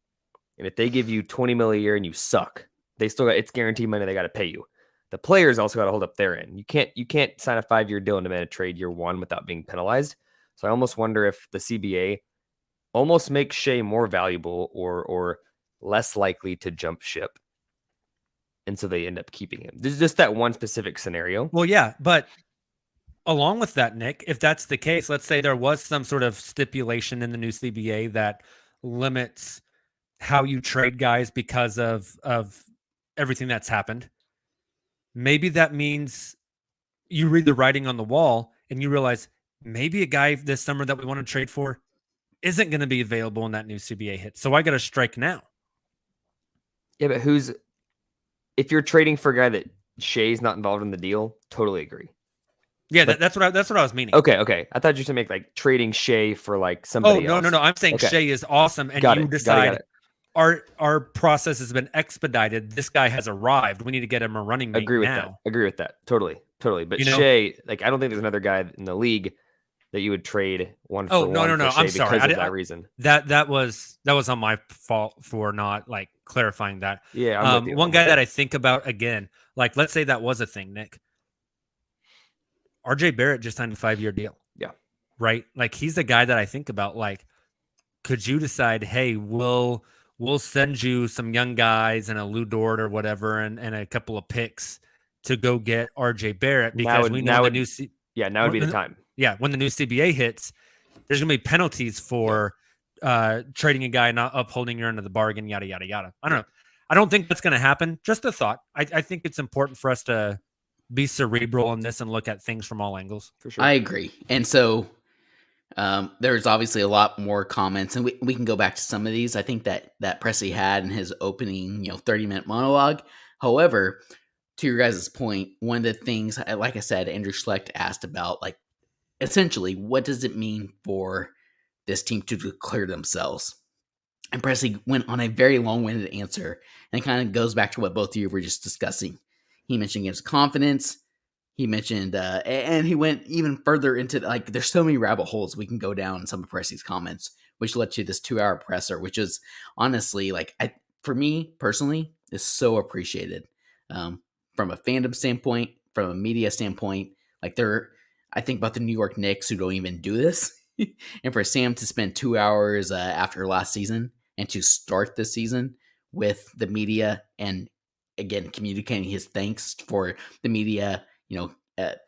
and if they give you $20 million a year and you suck, it's guaranteed money they got to pay you. The players also got to hold up their end. You can't sign a 5-year deal and demand a trade year one without being penalized. So I almost wonder if the CBA almost makes Shea more valuable or less likely to jump ship. And so they end up keeping him. This is just that one specific scenario. Well, yeah, but along with that, Nick, if that's the case, let's say there was some sort of stipulation in the new CBA that limits how you trade guys because of everything that's happened. Maybe that means you read the writing on the wall and you realize maybe a guy this summer that we want to trade for isn't going to be available when that new CBA hits. So I got to strike now. Yeah, but if you're trading for a guy that Shea's not involved in the deal, totally agree. Yeah, that's what I was meaning. Okay. I thought you were to make like trading Shea for like somebody else. No. I'm saying Shea is awesome, and you decide our process has been expedited. This guy has arrived. We need to get him a running mate now. Agree with that. Totally. But Shea, like, I don't think there's another guy in the league that you would trade one for one. No. I'm sorry. Because of that reason. That was on my fault for not like clarifying that. Yeah. One guy that I think about again, like, let's say that was a thing, Nick. RJ Barrett just signed a 5-year deal. Yeah. Right. Like, he's the guy that I think about. Like, could you decide, hey, we'll we'll send you some young guys and a Lou Dort or whatever and a couple of picks to go get RJ Barrett because we know the new now would be the time. Yeah, when the new CBA hits, there's going to be penalties for trading a guy, not upholding your end of the bargain, yada, yada, yada. I don't know. I don't think that's going to happen. Just a thought. I think it's important for us to be cerebral on this and look at things from all angles. For sure. I agree. And so there's obviously a lot more comments, and we can go back to some of these. I think that Presti had in his opening, 30-minute monologue. However, to your guys' point, one of the things, like I said, Andrew Schlecht asked about, like, essentially, what does it mean for this team to declare themselves? And Presti went on a very long-winded answer, and it kind of goes back to what both of you were just discussing. He mentioned games of confidence. He mentioned, and he went even further into, like, there's so many rabbit holes we can go down in some of Presti's comments, which led to this 2-hour presser, which is honestly, like, for me personally, is so appreciated. From a fandom standpoint, from a media standpoint, like, I think about the New York Knicks who don't even do this. And for Sam to spend 2 hours after last season and to start this season with the media and, again, communicating his thanks for the media,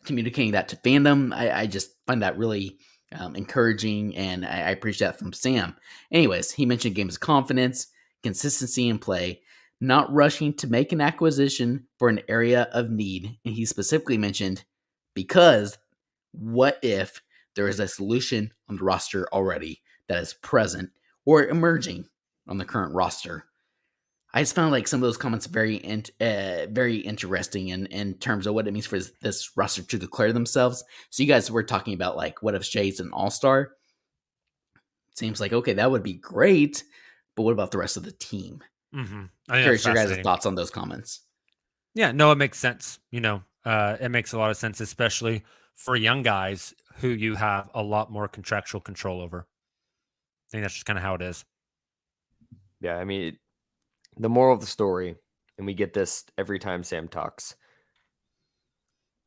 communicating that to fandom, I just find that really encouraging, and I appreciate that from Sam. Anyways, he mentioned games of confidence, consistency in play, not rushing to make an acquisition for an area of need, and he specifically mentioned because what if there is a solution on the roster already that is present or emerging on the current roster? I just found like some of those comments very interesting in terms of what it means for this roster to declare themselves. So you guys were talking about, like, what if Shai's an all-star? Seems like, okay, that would be great, but what about the rest of the team? Mm-hmm. Curious your guys' thoughts on those comments. Yeah, no, it makes sense. It makes a lot of sense, especially for young guys who you have a lot more contractual control over. I think that's just kind of how it is. Yeah, I mean, the moral of the story, and we get this every time Sam talks,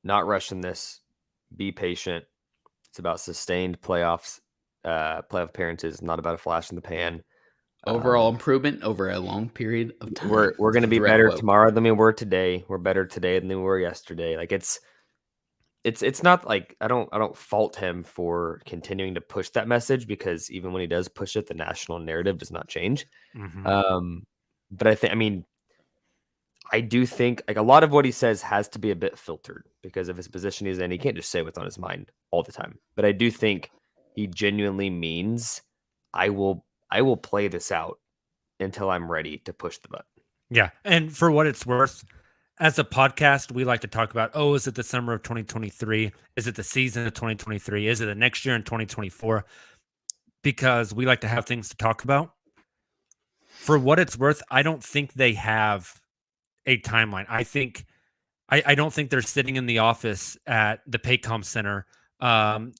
not rushing this, be patient. It's about sustained playoff appearances, not about a flash in the pan. Overall improvement over a long period of time. We're going to be better tomorrow than we were today. We're better today than we were yesterday. Like, it's not like I don't fault him for continuing to push that message, because even when he does push it, the national narrative does not change. Mm-hmm. But I do think like a lot of what he says has to be a bit filtered because of his position he's in. He can't just say what's on his mind all the time. But I do think he genuinely means I will play this out until I'm ready to push the button. Yeah. And for what it's worth, as a podcast, we like to talk about, is it the summer of 2023? Is it the season of 2023? Is it the next year in 2024? Because we like to have things to talk about. For what it's worth, I don't think they have a timeline. I don't think they're sitting in the office at the Paycom Center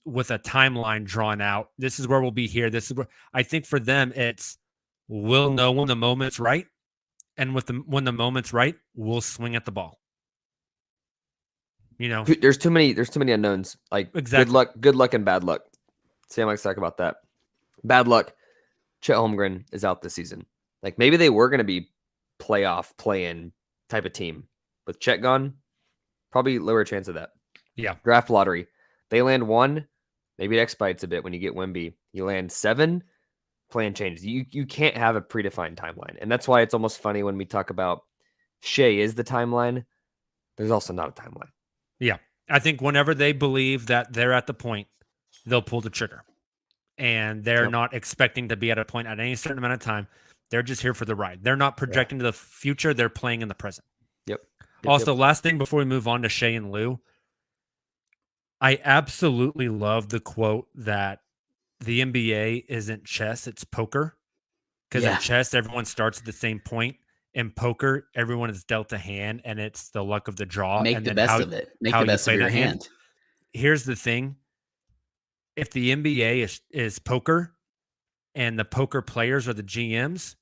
with a timeline drawn out. This is where we'll be here. This is where I think for them, it's we'll know when the moment's right. And when the moment's right, we'll swing at the ball. There's too many unknowns. Like, exactly. Good luck and bad luck. Sam likes to talk about that. Bad luck. Chet Holmgren is out this season. Like, maybe they were going to be playoff play-in type of team. With Chet gone, probably lower chance of that. Yeah. Draft lottery. They land 1, maybe it expedites a bit when you get Wemby. You land 7, plan changes. You can't have a predefined timeline. And that's why it's almost funny when we talk about Shai is the timeline. There's also not a timeline. Yeah. I think whenever they believe that they're at the point, they'll pull the trigger. And they're not expecting to be at a point at any certain amount of time. They're just here for the ride. They're not projecting to the future. They're playing in the present. Yep. Also, last thing before we move on to Shai and Lou, I absolutely love the quote that the NBA isn't chess, it's poker. Because in chess, everyone starts at the same point. In poker, everyone is dealt a hand, and it's the luck of the draw. Make the best of it. Make the best of your hand. Here's the thing. If the NBA is poker and the poker players are the GMs,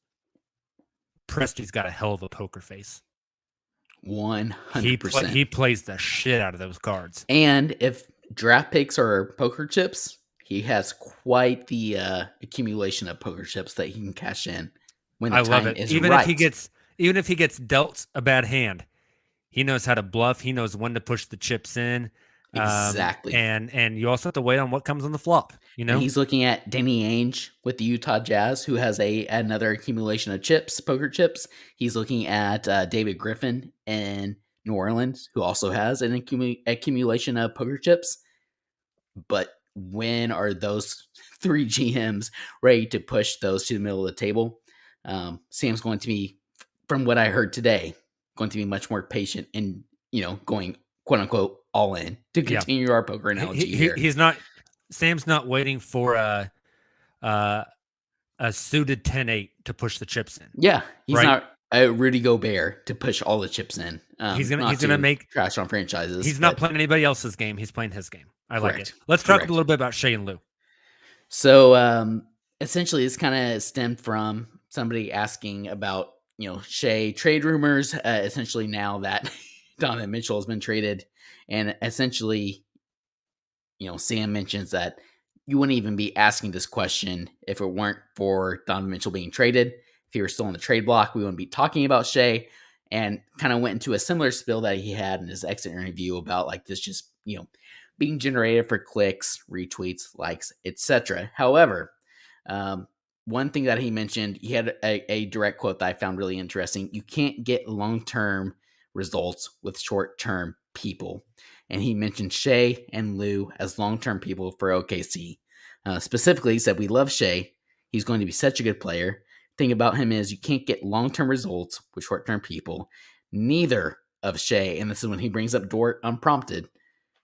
Presti's got a hell of a poker face. 100%. He plays the shit out of those cards. And if draft picks are poker chips, he has quite the accumulation of poker chips that he can cash in. when the I love time it. is Even right. if he gets dealt a bad hand, he knows how to bluff. He knows when to push the chips in. Exactly. And you also have to wait on what comes on the flop. And he's looking at Danny Ainge with the Utah Jazz, who has another accumulation of chips, poker chips. He's looking at David Griffin in New Orleans, who also has an accumulation of poker chips. But when are those three GMs ready to push those to the middle of the table? Sam's going to be, from what I heard today, going to be much more patient and, going quote unquote all in to continue our poker analogy here. Sam's not waiting for a suited 10-8 to push the chips in. Yeah, he's right? not a Rudy Gobert to push all the chips in. He's gonna make trash on franchises. He's not playing anybody else's game. He's playing his game. I like it. Let's talk a little bit about Shea and Lou. So essentially, it's kind of stemmed from somebody asking about Shea trade rumors. Essentially, now that Donovan Mitchell has been traded, and essentially, Sam mentions that you wouldn't even be asking this question if it weren't for Donovan Mitchell being traded. If he were still on the trade block, we wouldn't be talking about Shea. And kind of went into a similar spill that he had in his exit interview about like this just, being generated for clicks, retweets, likes, etc. However, one thing that he mentioned, he had a direct quote that I found really interesting. You can't get long-term results with short-term people. And he mentioned Shea and Lou as long-term people for OKC. Specifically, he said, we love Shea. He's going to be such a good player. Thing about him is you can't get long-term results with short-term people. Neither of Shea, and this is when he brings up Dort unprompted,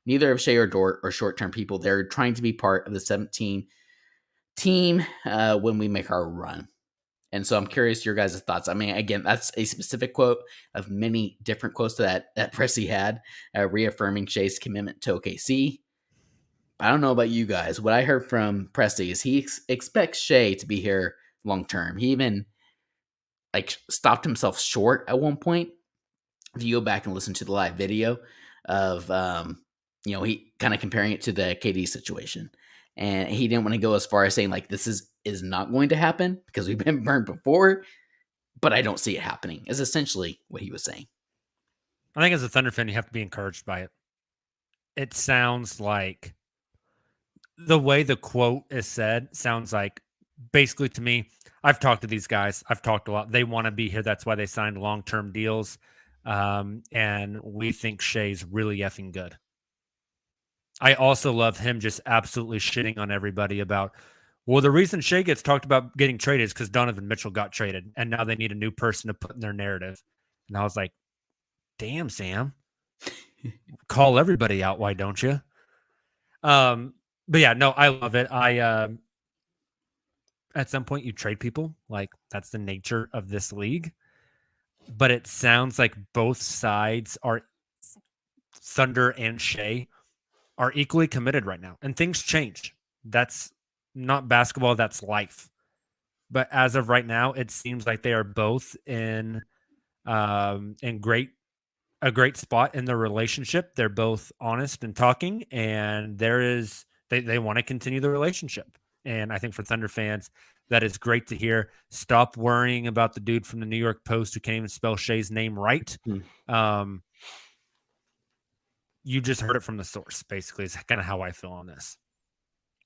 neither of Shea or Dort are short-term people. They're trying to be part of the 17 team when we make our run. And so I'm curious your guys' thoughts. I mean, again, that's a specific quote of many different quotes that Presti had, reaffirming Shea's commitment to OKC. I don't know about you guys. What I heard from Presti is he expects Shea to be here long term. He even stopped himself short at one point. If you go back and listen to the live video of he kind of comparing it to the KD situation, and he didn't want to go as far as saying like this is not going to happen because we've been burned before, but I don't see it happening. Is essentially what he was saying. I think as a Thunder fan, you have to be encouraged by it. It sounds like the way the quote is said sounds like basically to me, I've talked to these guys. I've talked a lot. They want to be here. That's why they signed long-term deals. And we think Shea's really effing good. I also love him just absolutely shitting on everybody about, well, the reason Shea gets talked about getting traded is because Donovan Mitchell got traded, and now they need a new person to put in their narrative. And I was like, damn, Sam. Call everybody out, why don't you? But yeah, no, I love it. At some point you trade people, like that's the nature of this league. But it sounds like both sides are, Thunder and Shea, are equally committed right now. And things change. That's not basketball, that's life. But as of right now, it seems like they are both in a great spot in their relationship. They're both honest and talking, and they want to continue the relationship. And I think for Thunder fans, that is great to hear. Stop worrying about the dude from the New York Post who can't even spell Shea's name right. You just heard it from the source, basically, is kind of how I feel on this.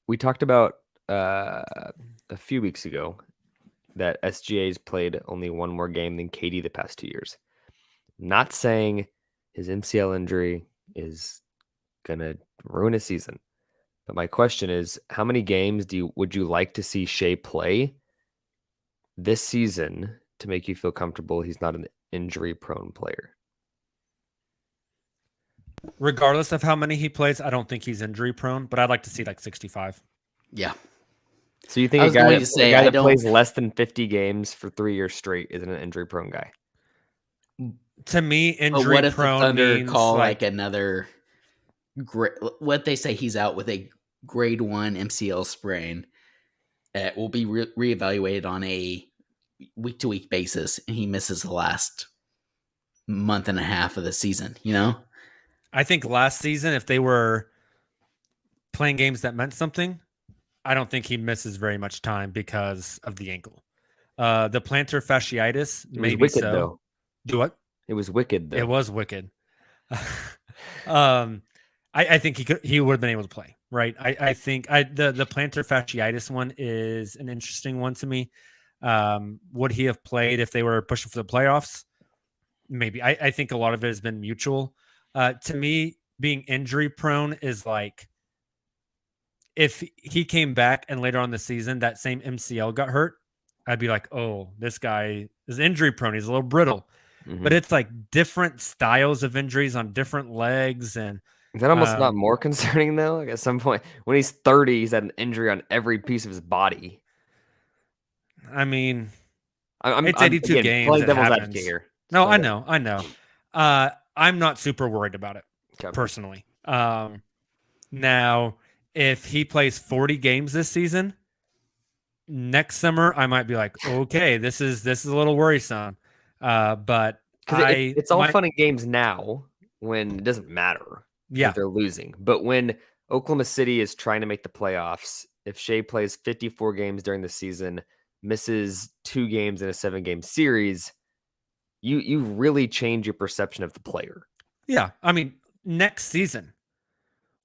We talked about a few weeks ago that SGA's played only one more game than KD the past 2 years. Not saying his MCL injury is going to ruin his season. But my question is, how many games would you like to see Shea play this season to make you feel comfortable he's not an injury-prone player? Regardless of how many he plays, I don't think he's injury-prone, but I'd like to see like 65. Yeah. So you think a guy that plays less than 50 games for 3 years straight isn't an injury-prone guy? To me, injury-prone what if the Thunder means call like another what they say he's out with a grade 1 MCL sprain. It will be reevaluated on a week-to-week basis, and he misses the last month and a half of the season, I think last season, if they were playing games that meant something, I don't think he misses very much time because of the ankle. The plantar fasciitis, It was maybe wicked so. though. Do what? It was wicked though. It was wicked. I think he would have been able to play, right? I think the plantar fasciitis one is an interesting one to me. Would he have played if they were pushing for the playoffs? Maybe. I think a lot of it has been mutual. To me, being injury prone is like if he came back and later on in the season that same MCL got hurt, I'd be like, oh, this guy is injury prone. He's a little brittle. But it's like different styles of injuries on different legs. And is that almost not more concerning though? Like at some point when he's 30, he's had an injury on every piece of his body. I mean, I'm it's 82 again, games. playing It devil's happens. advocate here. No, I know. I'm not super worried about it personally. Now, if he plays 40 games this season, next summer I might be like, okay, this is a little worrisome. But it's all fun and games now when it doesn't matter. Yeah, they're losing. But when Oklahoma City is trying to make the playoffs, if Shea plays 54 games during the season, misses 2 games in a 7-game series, you really change your perception of the player. Yeah, I mean, next season,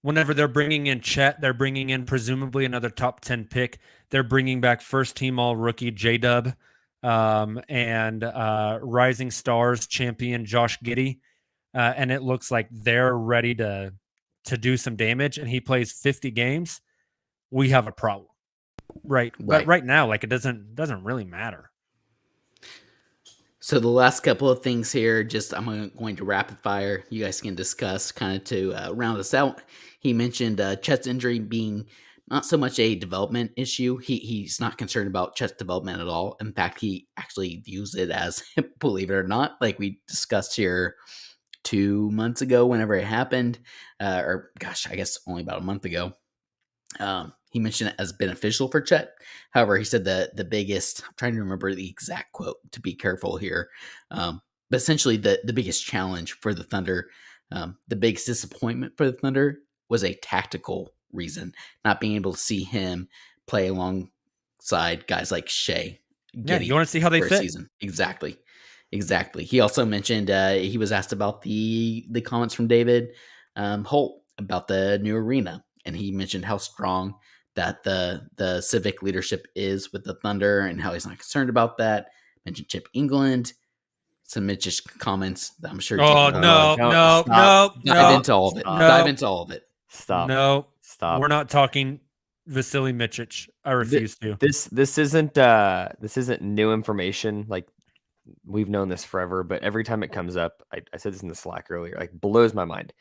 whenever they're bringing in Chet, they're bringing in presumably another top 10 pick. They're bringing back first team all rookie J-Dub and rising stars champion Josh Giddey. And it looks like they're ready to do some damage, and he plays 50 games. We have a problem. Right. But right now, like, it doesn't really matter. So the last couple of things here, just I'm going to rapid fire. You guys can discuss kind of to round this out. He mentioned Chet's injury being not so much a development issue. He's not concerned about Chet's development at all. In fact, he actually views it as, believe it or not, like we discussed here 2 months ago, whenever it happened, or gosh, I guess only about a month ago. He mentioned it as beneficial for Chet. However, he said the biggest, I'm trying to remember the exact quote to be careful here, but essentially the biggest challenge for the Thunder, the biggest disappointment for the Thunder was a tactical reason, not being able to see him play alongside guys like Shea. Yeah, you want to see how they fit? Season. Exactly. He also mentioned he was asked about the comments from David Holt about the new arena, and he mentioned how strong that the civic leadership is with the Thunder and how he's not concerned about that. Mentioned Chip England, some Mitch's comments that I'm sure. Oh, no. Dive into all of it. Dive into all of it. Stop. No. Stop. We're not talking Vasily Mičić. I refuse to. This isn't new information. Like, we've known this forever, but every time it comes up, I said this in the Slack earlier, like, blows my mind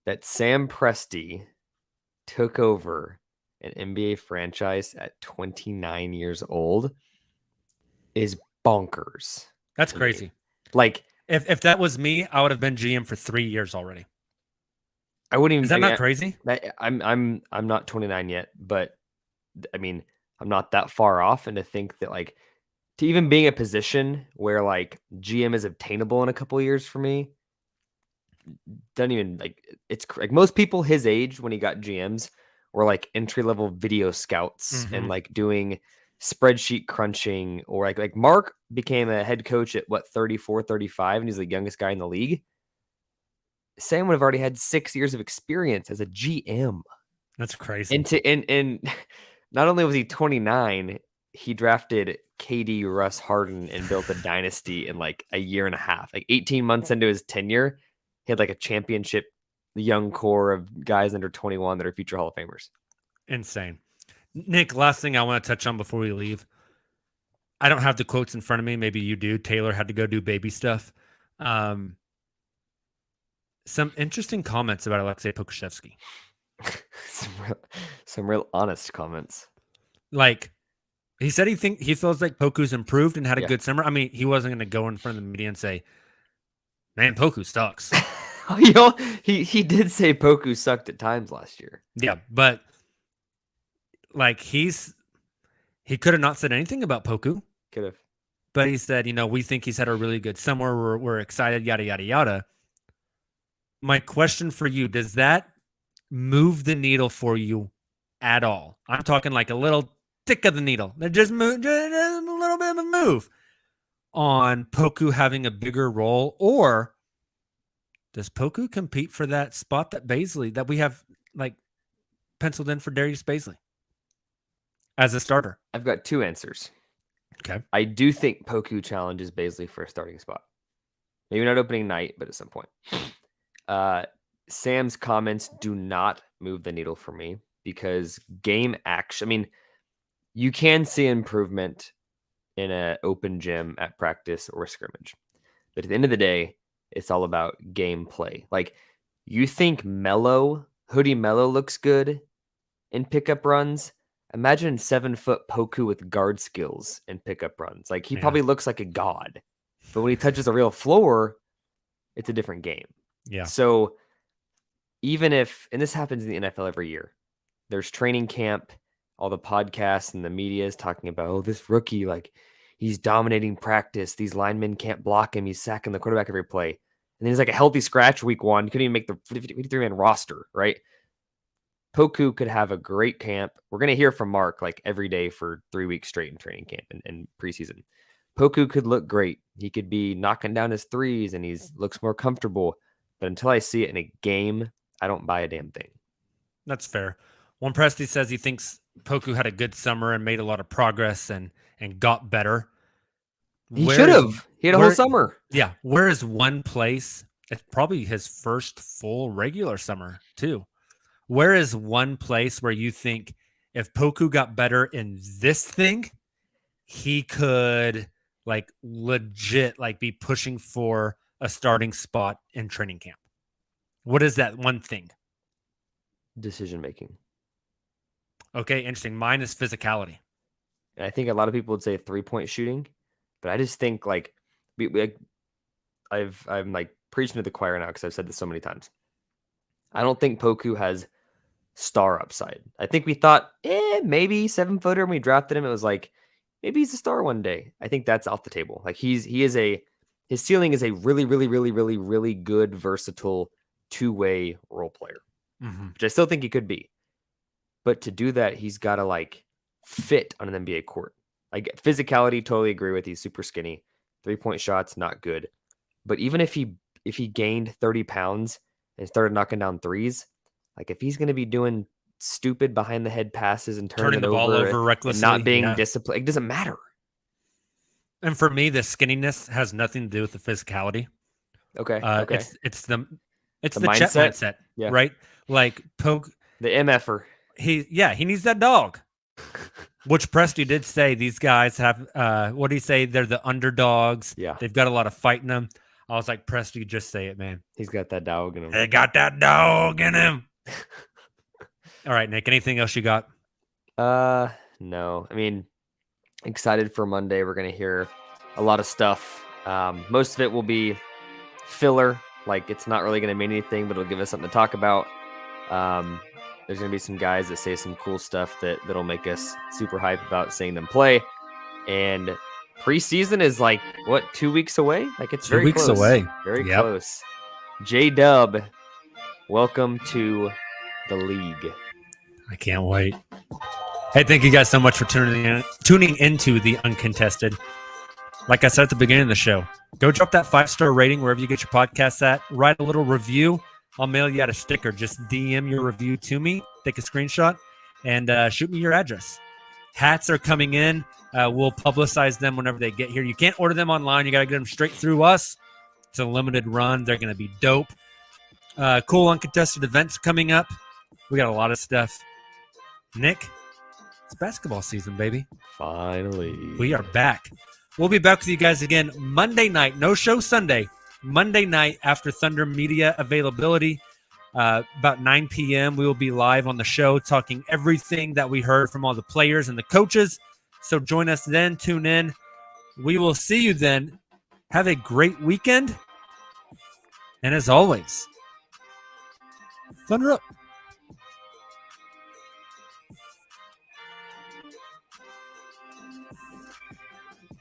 that Sam Presti took over an NBA franchise at 29 years old is bonkers. That's crazy. Like, if that was me, I would have been GM for 3 years already. I wouldn't even. Is that not crazy? I'm not 29 yet, but I mean, I'm not that far off. And to think that, like, to even being a position where like GM is obtainable in a couple of years for me, doesn't even, like, it's like most people his age when he got GMs were like entry-level video scouts and like doing spreadsheet crunching, or like Mark became a head coach at 34, 35, and he's the youngest guy in the league. Sam would have already had 6 years of experience as a GM. That's crazy. And not only was he 29, he drafted KD, Russ, Harden, and built a dynasty in like a year and a half. Like 18 months into his tenure, he had like a championship young core of guys under 21 that are future Hall of Famers. Insane. Nick, last thing I want to touch on before we leave. I don't have the quotes in front of me. Maybe you do. Taylor had to go do baby stuff. Some interesting comments about Alexei Pokusevski. some real honest comments. Like, he said he feels like Poku's improved and had a good summer. I mean, he wasn't going to go in front of the media and say, man, Poku sucks. He did say Poku sucked at times last year. Yeah, but like he could have not said anything about Poku. Could have. But he said, we think he's had a really good summer. We're excited, yada, yada, yada. My question for you, does that move the needle for you at all? I'm talking like a little tick of the needle. They're just a little bit of a move on Poku having a bigger role, or does Poku compete for that spot that we have like penciled in for Darius Baisley as a starter? I've got two answers. Okay. I do think Poku challenges Baisley for a starting spot. Maybe not opening night, but at some point. Sam's comments do not move the needle for me because game action, I mean, you can see improvement in an open gym at practice or scrimmage. But at the end of the day, it's all about gameplay. Like, you think Hoodie Mello looks good in pickup runs? Imagine 7-foot Poku with guard skills in pickup runs. Like, he probably looks like a god. But when he touches a real floor, it's a different game. Yeah. So even if, and this happens in the NFL every year, there's training camp, all the podcasts and the media is talking about, oh, this rookie, like, he's dominating practice. These linemen can't block him. He's sacking the quarterback every play. And then he's like a healthy scratch week 1. Couldn't even make the 53-man roster, right? Poku could have a great camp. We're going to hear from Mark like every day for 3 weeks straight in training camp and preseason. Poku could look great. He could be knocking down his threes and he looks more comfortable. But until I see it in a game, I don't buy a damn thing. That's fair. One Presti says he thinks Poku had a good summer and made a lot of progress and got better. He should have. He had a whole summer. Yeah. Where is one place? It's probably his first full regular summer too. Where is one place where you think if Poku got better in this thing, he could like legit like be pushing for a starting spot in training camp? What is that one thing? Decision making. Okay, interesting. Mine is physicality. And I think a lot of people would say 3-point shooting, but I just think like I'm like preaching to the choir now because I've said this so many times. I don't think Poku has star upside. I think we thought, maybe 7-footer when we drafted him. It was like, maybe he's a star one day. I think that's off the table. Like his ceiling is a really, really, really, really, really good, versatile 2-way role player, which I still think he could be. But to do that, he's got to like fit on an NBA court. Like physicality, totally agree with. He's super skinny. 3-point shots, not good. But even if he gained 30 pounds and started knocking down threes, like if he's going to be doing stupid behind the head passes and turning the ball over recklessly, and not being disciplined, it doesn't matter. And for me, the skinniness has nothing to do with the physicality. Okay. It's the mindset? Chet mindset, Yeah. right? Like Poke, the MFer. He needs that dog. Which Presti did say these guys have. What did he say? They're the underdogs. Yeah, they've got a lot of fight in them. I was like, Presti, just say it, man. He's got that dog in him. They got that dog in him. All right, Nick. Anything else you got? No. I mean, excited for Monday. We're gonna hear a lot of stuff. Most of it will be filler. Like it's not really gonna mean anything, but it'll give us something to talk about. There's going to be some guys that say some cool stuff that'll make us super hype about seeing them play. And preseason is like, 2 weeks away? Like it's 2 very weeks close. away. Very close. J-Dub, welcome to the league. I can't wait. Hey, thank you guys so much for tuning into the Uncontested. Like I said at the beginning of the show, go drop that 5-star rating wherever you get your podcasts at. Write a little review. I'll mail you out a sticker. Just DM your review to me. Take a screenshot and shoot me your address. Hats are coming in. We'll publicize them whenever they get here. You can't order them online. You got to get them straight through us. It's a limited run. They're going to be dope. Cool uncontested events coming up. We got a lot of stuff. Nick, it's basketball season, baby. Finally. We are back. We'll be back with you guys again Monday night. No show Sunday. Monday night after Thunder Media availability, about 9 p.m. We will be live on the show talking everything that we heard from all the players and the coaches. So join us then. Tune in. We will see you then. Have a great weekend. And as always, Thunder up.